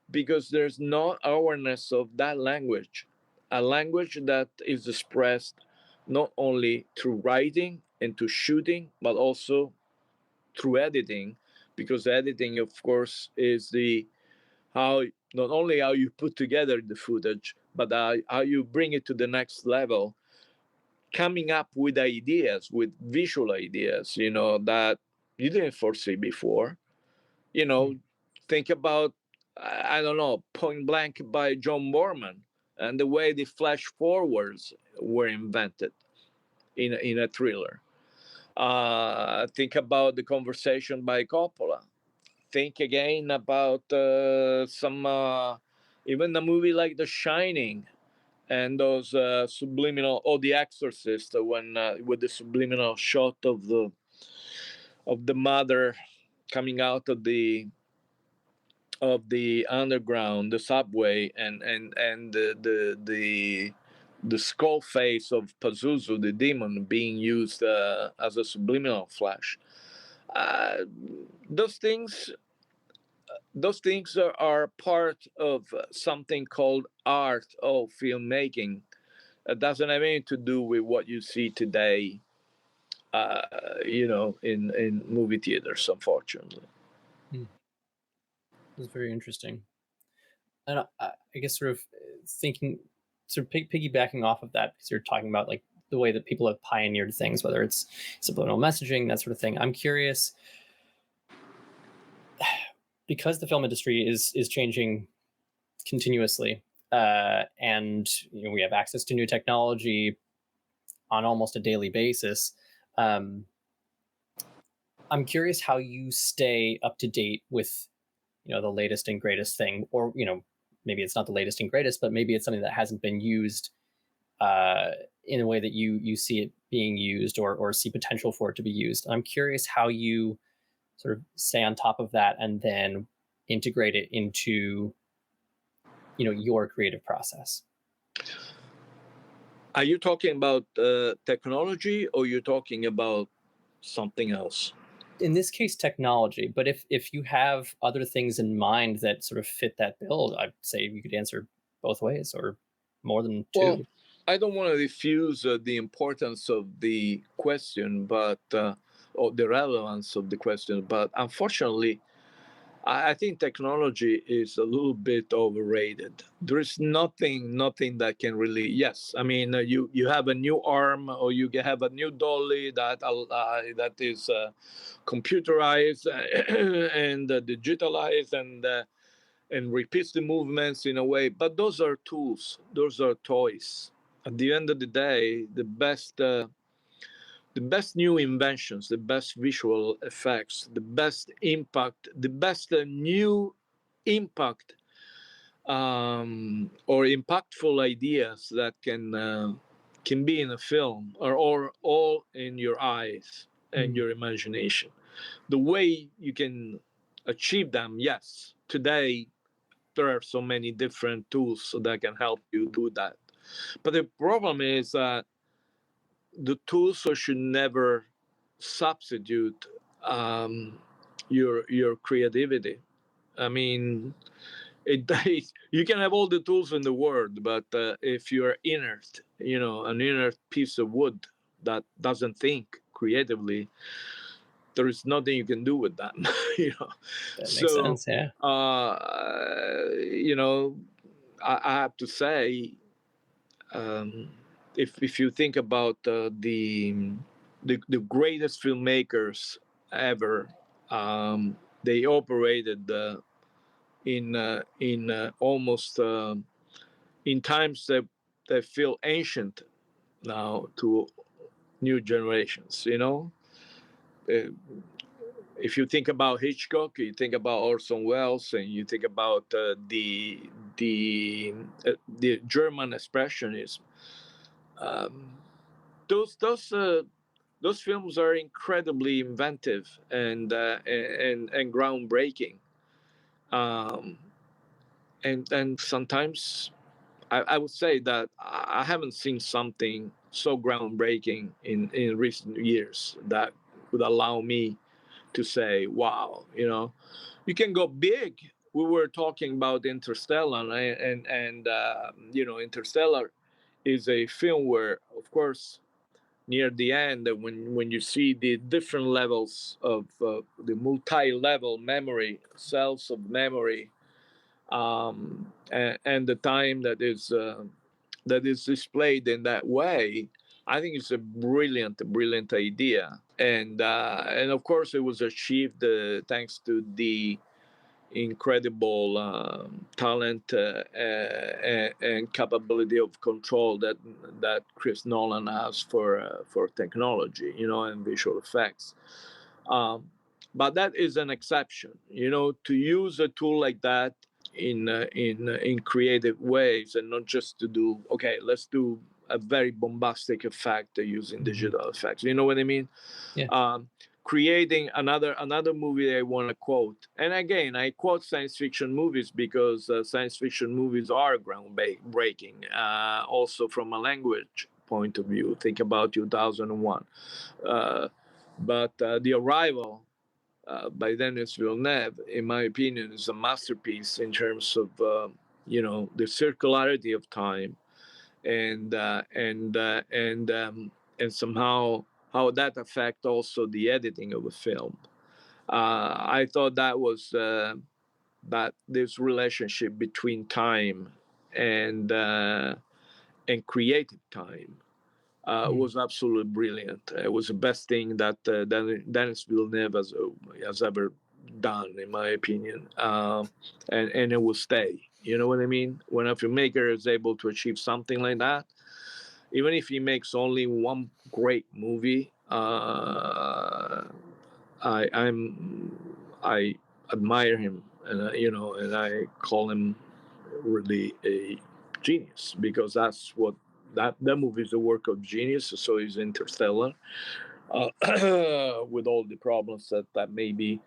Speaker 7: because there's no awareness of that language, a language that is expressed not only through writing and to shooting, but also through editing, because editing, of course, is how not only how you put together the footage, but how you bring it to the next level, coming up with ideas, with visual ideas, that you didn't foresee before. Think about, I don't know, Point Blank by John Borman, and the way the flash forwards were invented in a thriller. Think about The Conversation by Coppola. Think again about even a movie like The Shining, and those subliminal, or The Exorcist, when with the subliminal shot of the mother coming out of the underground, the subway, and the skull face of Pazuzu, the demon, being used as a subliminal flash. Uh, those things are part of something called art of filmmaking. It doesn't have anything to do with what you see today, in movie theaters, unfortunately.
Speaker 5: That's very interesting. And I guess sort of piggybacking off of that, because you're talking about like the way that people have pioneered things, whether it's subliminal messaging, that sort of thing. I'm curious, because the film industry is changing continuously, and we have access to new technology on almost a daily basis. I'm curious how you stay up to date with the latest and greatest thing, or maybe it's not the latest and greatest, but maybe it's something that hasn't been used in a way that you see it being used, or see potential for it to be used. I'm curious how you sort of stay on top of that and then integrate it into your creative process.
Speaker 7: Are you talking about technology, or you're talking about something else?
Speaker 5: In this case, technology. But if you have other things in mind that sort of fit that bill, I'd say you could answer both ways, or more than two.
Speaker 7: Well, I don't want to diffuse the importance of the question, but or the relevance of the question. But unfortunately, I think technology is a little bit overrated. There is nothing that can really. Yes, I mean, you have a new arm, or you have a new dolly that is computerized and digitalized, and repeats the movements in a way. But those are tools. Those are toys. At the end of the day, the best new inventions, the best visual effects, the best impact, the best new impact or impactful ideas that can be in a film are all in your eyes and your imagination. The way you can achieve them, yes, today there are so many different tools that can help you do that. But the problem is that the tools should never substitute your creativity. I mean, you can have all the tools in the world, but if you're inert, an inert piece of wood that doesn't think creatively, there is nothing you can do with that.
Speaker 5: That makes sense. Yeah.
Speaker 7: I have to say, if you think about the greatest filmmakers ever, they operated in almost in times that feel ancient now to new generations. If you think about Hitchcock, you think about Orson Welles, and you think about the German expressionism. Those films are incredibly inventive and groundbreaking. And sometimes I would say that I haven't seen something so groundbreaking in recent years that would allow me to say, wow, you can go big. We were talking about Interstellar, and Interstellar is a film where, of course, near the end, when you see the different levels of the multi-level memory, cells of memory, and the time that is displayed in that way, I think it's a brilliant idea. And of course, it was achieved thanks to the incredible talent and capability of control that Chris Nolan has for technology, and visual effects. But that is an exception, to use a tool like that in creative ways, and not just to do, okay, let's do a very bombastic effect using digital effects. You know what I mean?
Speaker 5: Yeah.
Speaker 7: Creating another movie I want to quote, and again, I quote science fiction movies because science fiction movies are groundbreaking, also from a language point of view. Think about 2001. But The Arrival by Denis Villeneuve, in my opinion, is a masterpiece in terms of the circularity of time, and somehow how that affect also the editing of a film. I thought that was that this relationship between time and creative time was absolutely brilliant. It was the best thing that Denis Villeneuve has ever done, in my opinion, and it will stay. You know what I mean? When a filmmaker is able to achieve something like that, even if he makes only one great movie, I admire him, and and I call him really a genius, because that's what that movie is, a work of genius. So is Interstellar, with all the problems that maybe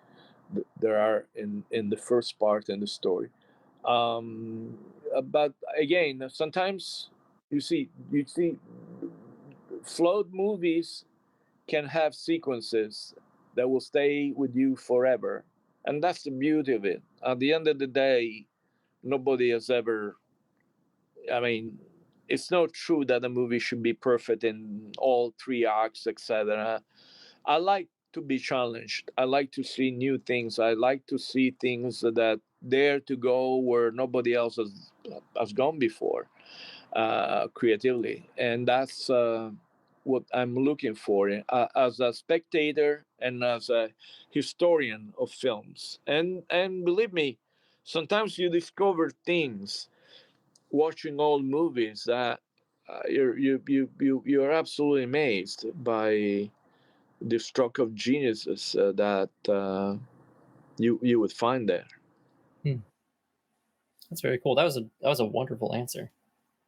Speaker 7: there are in the first part in the story. But again, sometimes you see flawed movies can have sequences that will stay with you forever, and that's the beauty of it. At the end of the day, nobody has ever, I mean, it's not true that a movie should be perfect in all three acts, etc. I like to be challenged. I like to see new things. I like to see things that dare to go where nobody else has gone before, creatively, and that's what I'm looking for as a spectator and as a historian of films. And believe me, sometimes you discover things watching old movies that you're absolutely amazed by the stroke of geniuses that you would find there.
Speaker 5: That's very cool. That was a wonderful answer.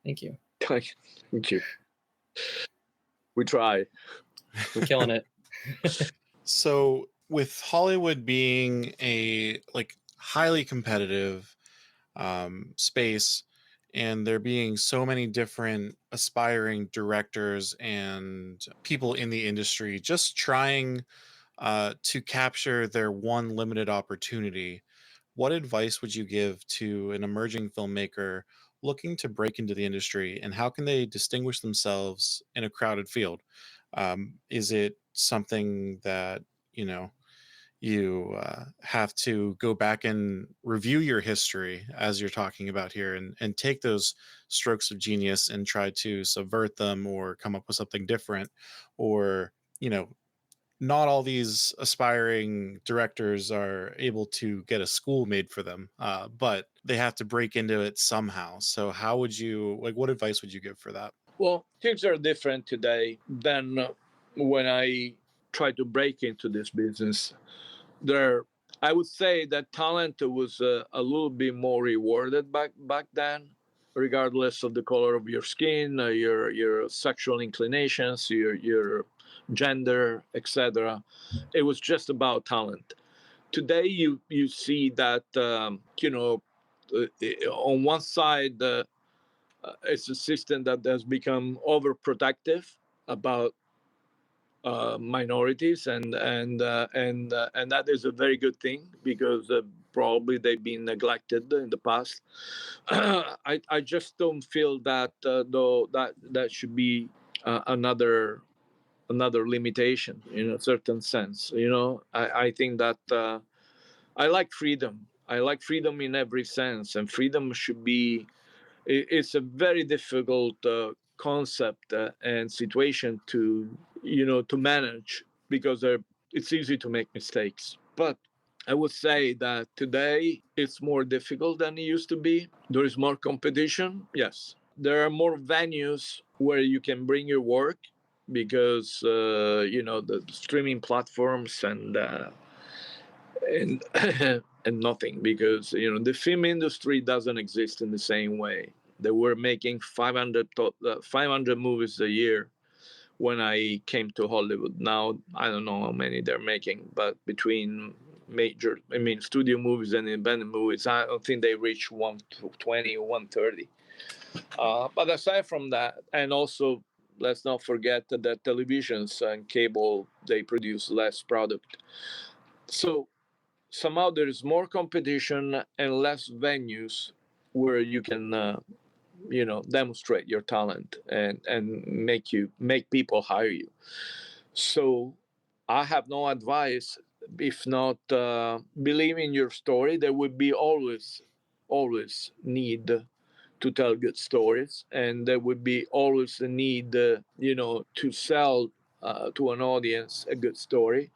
Speaker 5: Thank you.
Speaker 7: Thank you. We try.
Speaker 5: We're killing it.
Speaker 6: So with Hollywood being a highly competitive space, and there being so many different aspiring directors and people in the industry just trying to capture their one limited opportunity, what advice would you give to an emerging filmmaker looking to break into the industry, and how can they distinguish themselves in a crowded field? Is it something that you have to go back and review your history, as you're talking about here, and take those strokes of genius and try to subvert them or come up with something different? Or not all these aspiring directors are able to get a school made for them, but they have to break into it somehow. So how would you, what advice would you give for that?
Speaker 7: Well, things are different today than when I tried to break into this business. I would say that talent was a little bit more rewarded back then, regardless of the color of your skin, your sexual inclinations, your gender, etc. It was just about talent. Today, you see that on one side, it's a system that has become overprotective about minorities, and that is a very good thing, because probably they've been neglected in the past. I just don't feel that though that should be another another limitation in a certain sense. I think that I like freedom. I like freedom in every sense, and freedom should be. It's a very difficult concept and situation to manage, because it's easy to make mistakes. But I would say that today it's more difficult than it used to be. There is more competition, yes. There are more venues where you can bring your work, because the streaming platforms and and nothing, because the film industry doesn't exist in the same way. They were making 500 movies a year when I came to Hollywood. Now I don't know how many they're making, but between studio movies and independent movies, I don't think they reach 120 or 130. But aside from that, and also let's not forget that televisions and cable, they produce less product. So somehow there is more competition and less venues where you can demonstrate your talent and make people hire you. So I have no advice if not believe in your story. There will be always need to tell good stories, and there would be always a need to sell to an audience a good story,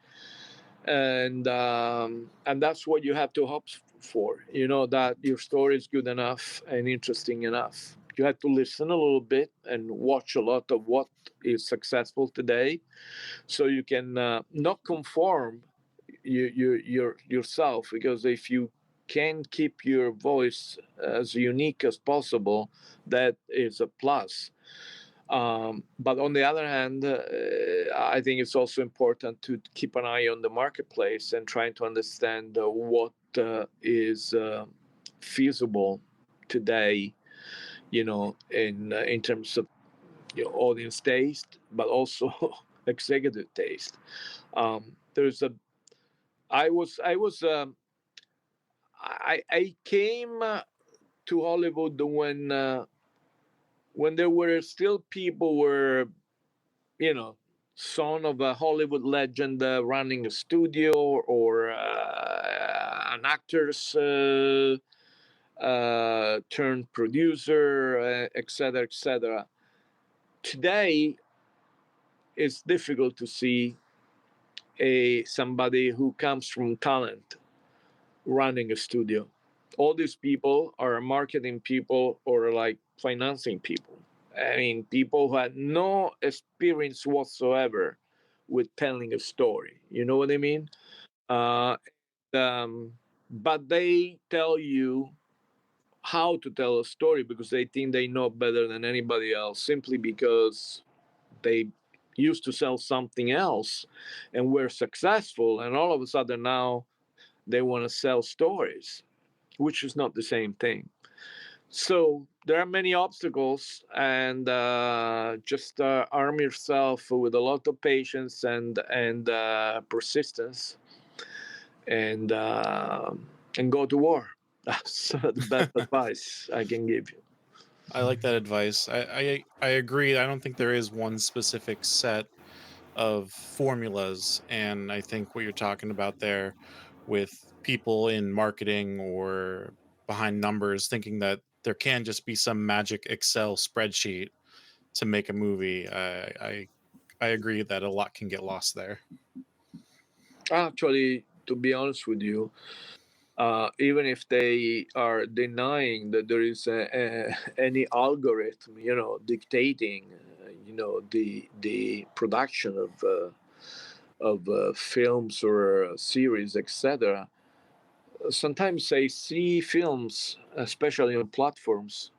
Speaker 7: and that's what you have to hope for, that your story is good enough and interesting enough. You have to listen a little bit and watch a lot of what is successful today, so you can not conform yourself, because if you can keep your voice as unique as possible, that is a plus. But on the other hand, I think it's also important to keep an eye on the marketplace and trying to understand what is feasible today, in terms of audience taste, but also executive taste. There's a I came to Hollywood when there were still people were, son of a Hollywood legend running a studio, or an actor's turned producer, etc., etc. Today, it's difficult to see somebody who comes from talent running a studio. All these people are marketing people or like financing people. I mean, people who had no experience whatsoever with telling a story. You know what I mean? Uh, but they tell you how to tell a story because they think they know better than anybody else, simply because they used to sell something else and were successful, and all of a sudden now they want to sell stories, which is not the same thing. So there are many obstacles, and just arm yourself with a lot of patience and persistence, and go to war. That's the best advice I can give you.
Speaker 6: I like that advice. I agree. I don't think there is one specific set of formulas, and I think what you're talking about there with people in marketing or behind numbers thinking that there can just be some magic Excel spreadsheet to make a movie. I agree that a lot can get lost there.
Speaker 7: Actually, to be honest with you, even if they are denying that there is any algorithm, dictating, the production of films or series, etc. Sometimes I see films, especially on platforms,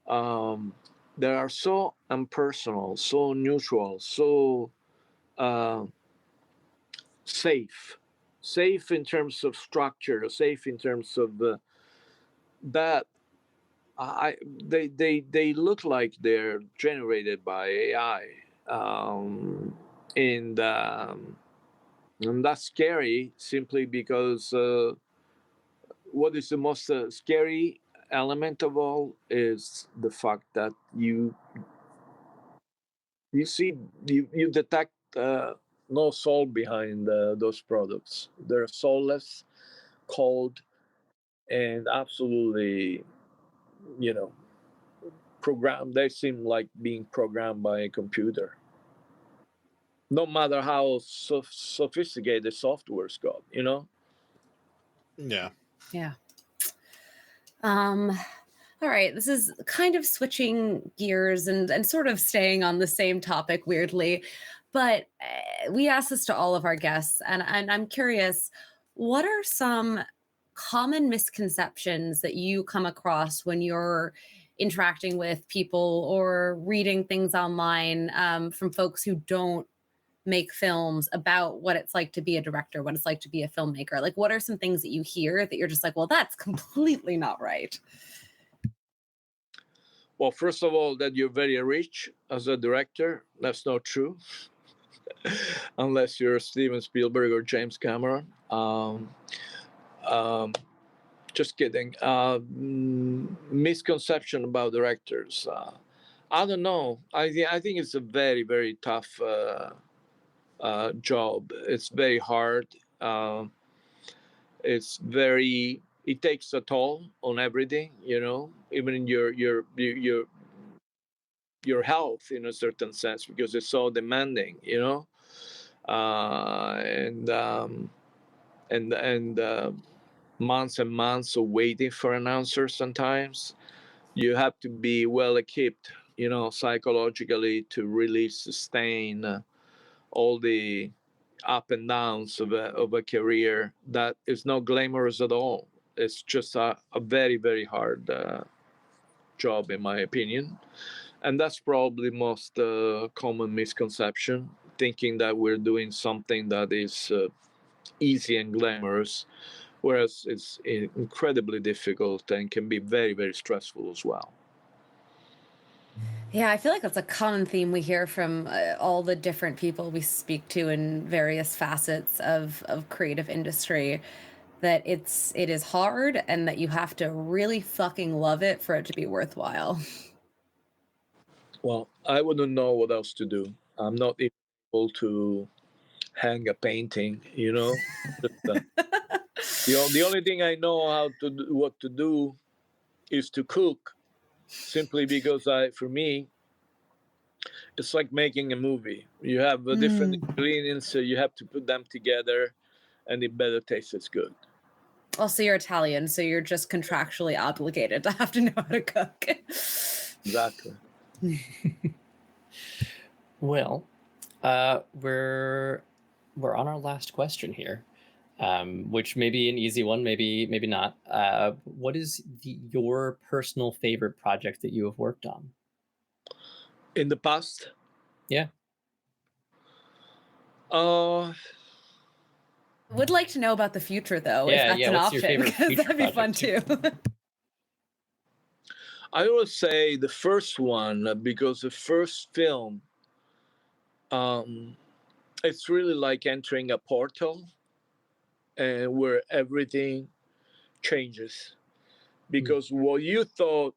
Speaker 7: that are so impersonal, so neutral, so uh, safe in terms of structure, safe in terms of that. They look like they're generated by AI, um, and that's scary. Simply because what is the most scary element of all is the fact that you see, you detect no soul behind those products. They're soulless, cold, and absolutely, programmed. They seem like being programmed by a computer. No matter how sophisticated the software's got,
Speaker 6: Yeah.
Speaker 2: Yeah. All right, this is kind of switching gears and sort of staying on the same topic weirdly, but we ask this to all of our guests, and I'm curious, what are some common misconceptions that you come across when you're interacting with people or reading things online from folks who don't make films about what it's like to be a director, what it's like to be a filmmaker? Like, what are some things that you hear that you're just like, well, that's completely not right?
Speaker 7: Well, first of all, that you're very rich as a director, that's not true. Unless you're Steven Spielberg or James Cameron. Just kidding. Misconception about directors. I don't know. I think it's a very, very tough job. It's very hard. It takes a toll on everything, even in your health in a certain sense, because it's so demanding, and months and months of waiting for an answer. Sometimes you have to be well equipped, psychologically, to really sustain all the up and downs of a career that is not glamorous at all. It's just a very, very hard job, in my opinion. And that's probably the most common misconception, thinking that we're doing something that is easy and glamorous, whereas it's incredibly difficult and can be very, very stressful as well.
Speaker 2: Yeah, I feel like that's a common theme we hear from all the different people we speak to in various facets of creative industry, that it is hard and that you have to really fucking love it for it to be worthwhile.
Speaker 7: Well, I wouldn't know what else to do. I'm not able to hang a painting, the only thing I know what to do is to cook, simply because for me, it's like making a movie. You have different ingredients, so you have to put them together, and it better tastes as good.
Speaker 2: Also, you're Italian, so you're just contractually obligated to have to know how to cook.
Speaker 7: Exactly.
Speaker 5: Well, we're on our last question here, which may be an easy one, maybe not. What is your personal favorite project that you have worked on?
Speaker 7: In the past?
Speaker 5: Yeah.
Speaker 2: Would like to know about the future, though, if that's an
Speaker 5: what's
Speaker 2: option,
Speaker 5: your favorite
Speaker 2: because
Speaker 5: future
Speaker 2: that'd be fun too.
Speaker 7: I would say the first one, because the first film, it's really like entering a portal, and where everything changes, because what you thought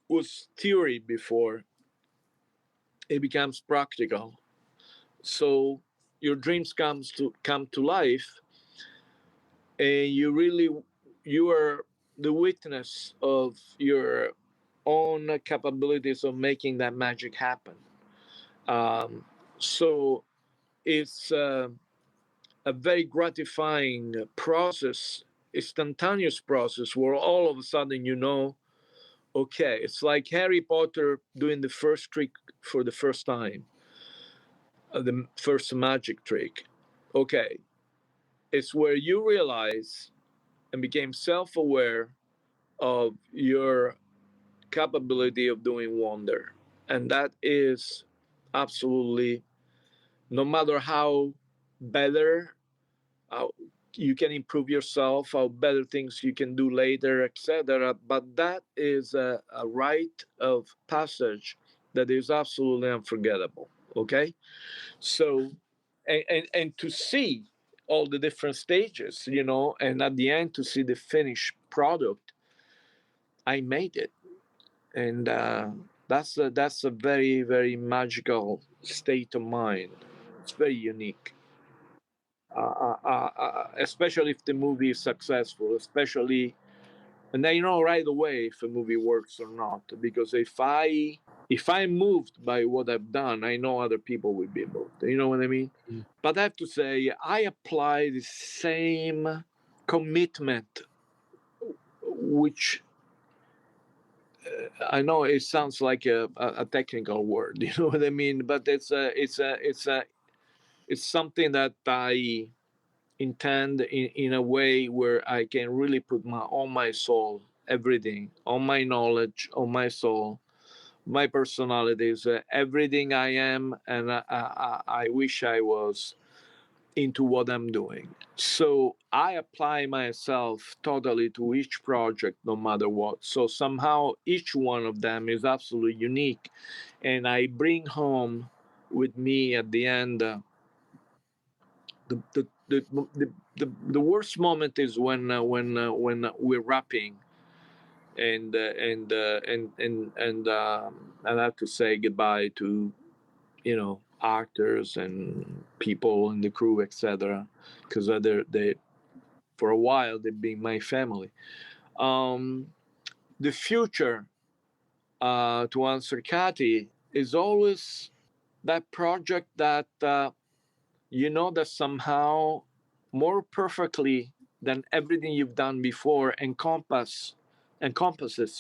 Speaker 7: was theory before, it becomes practical. So your dreams come to life, and you are the witness of your own capabilities of making that magic happen. So it's a very gratifying process, instantaneous process, where all of a sudden okay, it's like Harry Potter doing the first trick for the first time, the first magic trick. Okay, it's where you realize and became self-aware of your capability of doing wonder. And that is absolutely, no matter how better how you can improve yourself, how better things you can do later, etc. But that is a rite of passage that is absolutely unforgettable. Okay, so and to see all the different stages, and at the end to see the finished product, I made it, and That's a very, very magical state of mind. It's very unique. Especially if the movie is successful, especially, and I know right away if a movie works or not, because if I'm moved by what I've done, I know other people will be moved. You know what I mean?
Speaker 5: Mm.
Speaker 7: But I have to say, I apply the same commitment, which I know it sounds like a technical word, you know what I mean? But it's something that I intend in a way where I can really put all my soul, everything, all my knowledge, all my soul, my personalities, everything I am, and I wish I was into what I'm doing. So I apply myself totally to each project, no matter what. So somehow each one of them is absolutely unique, and I bring home with me at the end. The worst moment is when we're rapping and I have to say goodbye to actors and people in the crew, etc. Because they for a while they've been my family. Um, the future, to answer Kathy, is always that project that that somehow more perfectly than everything you've done before encompasses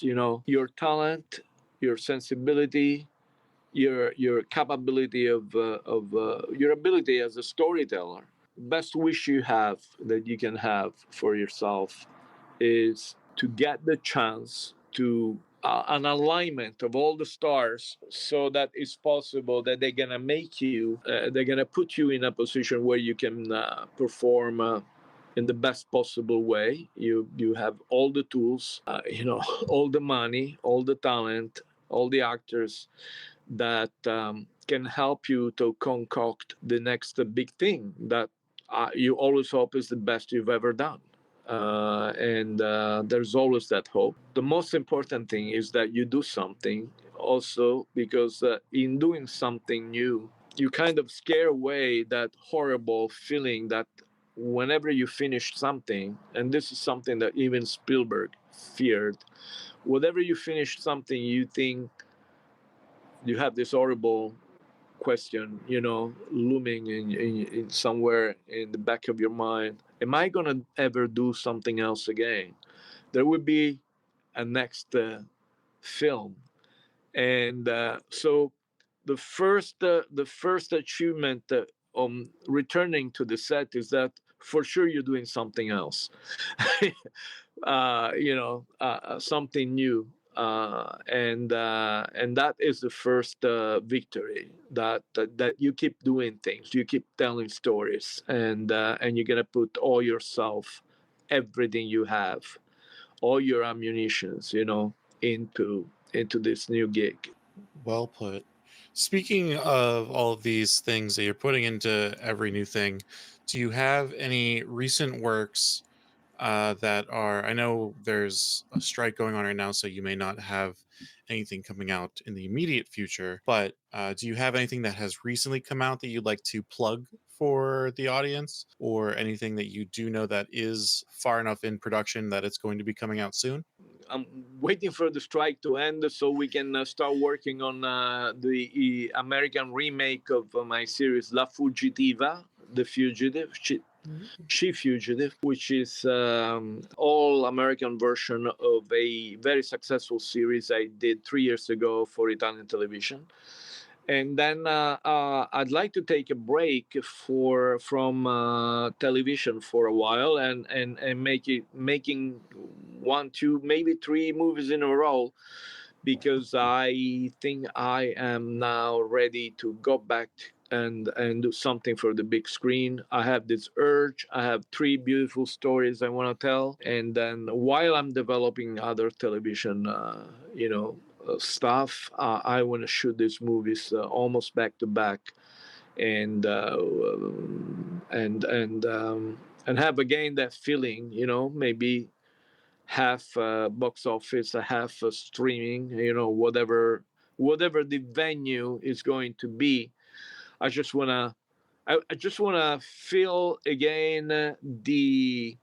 Speaker 7: your talent, your sensibility, your capability of your ability as a storyteller. Best wish you have that you can have for yourself is to get the chance to an alignment of all the stars, so that it's possible that they're gonna make you they're gonna put you in a position where you can perform in the best possible way. You have all the tools, all the money, all the talent, all the actors that can help you to concoct the next big thing that you always hope is the best you've ever done. And there's always that hope. The most important thing is that you do something also, because in doing something new, you kind of scare away that horrible feeling that whenever you finish something, and this is something that even Spielberg feared, whenever you finish something, you think you have this horrible question, looming in somewhere in the back of your mind. Am I gonna ever do something else again? There would be a next film, and so the first achievement on returning to the set is that for sure you're doing something else. Something new, and that is the first victory, that you keep doing things, you keep telling stories, and you're gonna put all yourself, everything you have, all your ammunitions, into this new gig.
Speaker 6: Well put. Speaking of all of these things that you're putting into every new thing, do you have any recent works that are? I know there's a strike going on right now, so you may not have anything coming out in the immediate future. But do you have anything that has recently come out that you'd like to plug for the audience, or anything that you do know that is far enough in production that it's going to be coming out soon?
Speaker 7: I'm waiting for the strike to end so we can start working on the American remake of my series La Fugitiva, The Fugitive, She Fugitive, which is all American version of a very successful series I did 3 years ago for Italian television. And then I'd like to take a break from television for a while, and making one, two, maybe three movies in a row, because I think I am now ready to go back and do something for the big screen. I have this urge. I have three beautiful stories I want to tell, and then while I'm developing other television, stuff, I want to shoot these movies almost back to back, and and have again that feeling, maybe half box office, a half streaming, whatever whatever the venue is going to be. I just wanna feel again the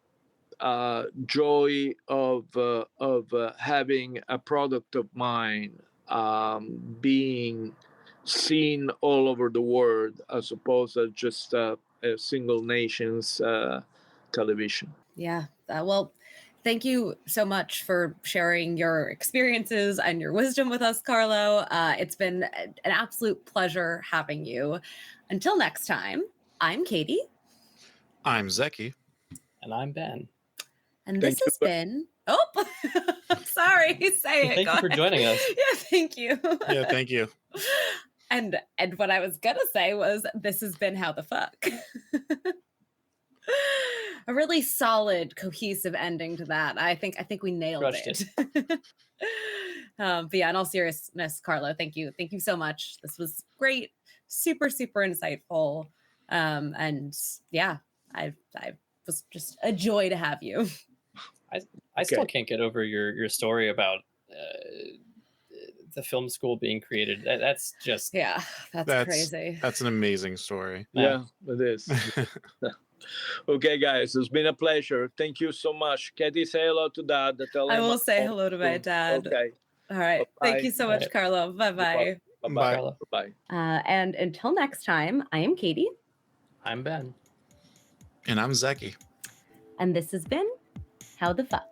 Speaker 7: joy of having a product of mine being seen all over the world, as opposed to just a single nation's television.
Speaker 2: Yeah. Well, thank you so much for sharing your experiences and your wisdom with us, Carlo. It's been an absolute pleasure having you. Until next time, I'm Katie.
Speaker 6: I'm Zeki.
Speaker 5: And I'm Ben.
Speaker 2: And this has been... Oh, sorry. Say it.
Speaker 5: Thank you for joining us.
Speaker 2: Yeah, thank you.
Speaker 6: Yeah, thank you.
Speaker 2: And what I was going to say was, this has been How the Fuck. A really solid, cohesive ending to that. I think we nailed it. But yeah, in all seriousness, Carlo, thank you so much. This was great, super insightful, and yeah, I was just a joy to have you.
Speaker 5: I still can't get over your story about the film school being created. That's just
Speaker 2: that's crazy.
Speaker 6: That's an amazing story.
Speaker 7: Yeah, it is. Okay, guys, it's been a pleasure. Thank you so much. Katie, say hello to Dad.
Speaker 2: I will say hello to my dad.
Speaker 7: Okay.
Speaker 2: All right.
Speaker 7: Bye-bye.
Speaker 2: Thank you so much, Carlo. Bye-bye.
Speaker 7: Bye-bye. Bye-bye.
Speaker 2: And until next time, I am Katie.
Speaker 5: I'm Ben.
Speaker 6: And I'm Zeki.
Speaker 2: And this has been How the Fuck.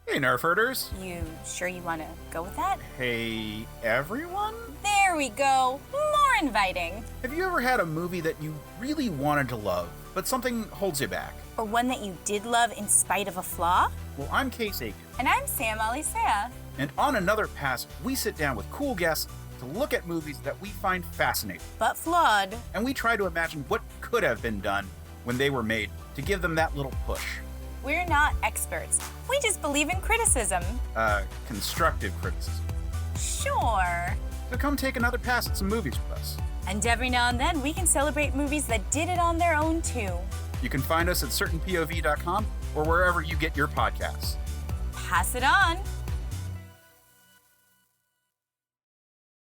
Speaker 1: Hey, Nerf herders.
Speaker 8: You sure you want to go with that?
Speaker 1: Hey, everyone.
Speaker 8: There we go. More inviting.
Speaker 1: Have you ever had a movie that you really wanted to love, but something holds you back?
Speaker 8: Or one that you did love in spite of a flaw?
Speaker 1: Well, I'm Zeki.
Speaker 8: And I'm Sam Alisea.
Speaker 1: And on Another Pass, we sit down with cool guests to look at movies that we find fascinating.
Speaker 8: But flawed.
Speaker 1: And we try to imagine what could have been done when they were made to give them that little push.
Speaker 8: We're not experts. We just believe in criticism.
Speaker 1: Constructive criticism.
Speaker 8: Sure.
Speaker 1: So come take another pass at some movies with us.
Speaker 8: And every now and then, we can celebrate movies that did it on their own, too.
Speaker 1: You can find us at certainpov.com or wherever you get your podcasts.
Speaker 8: Pass it on.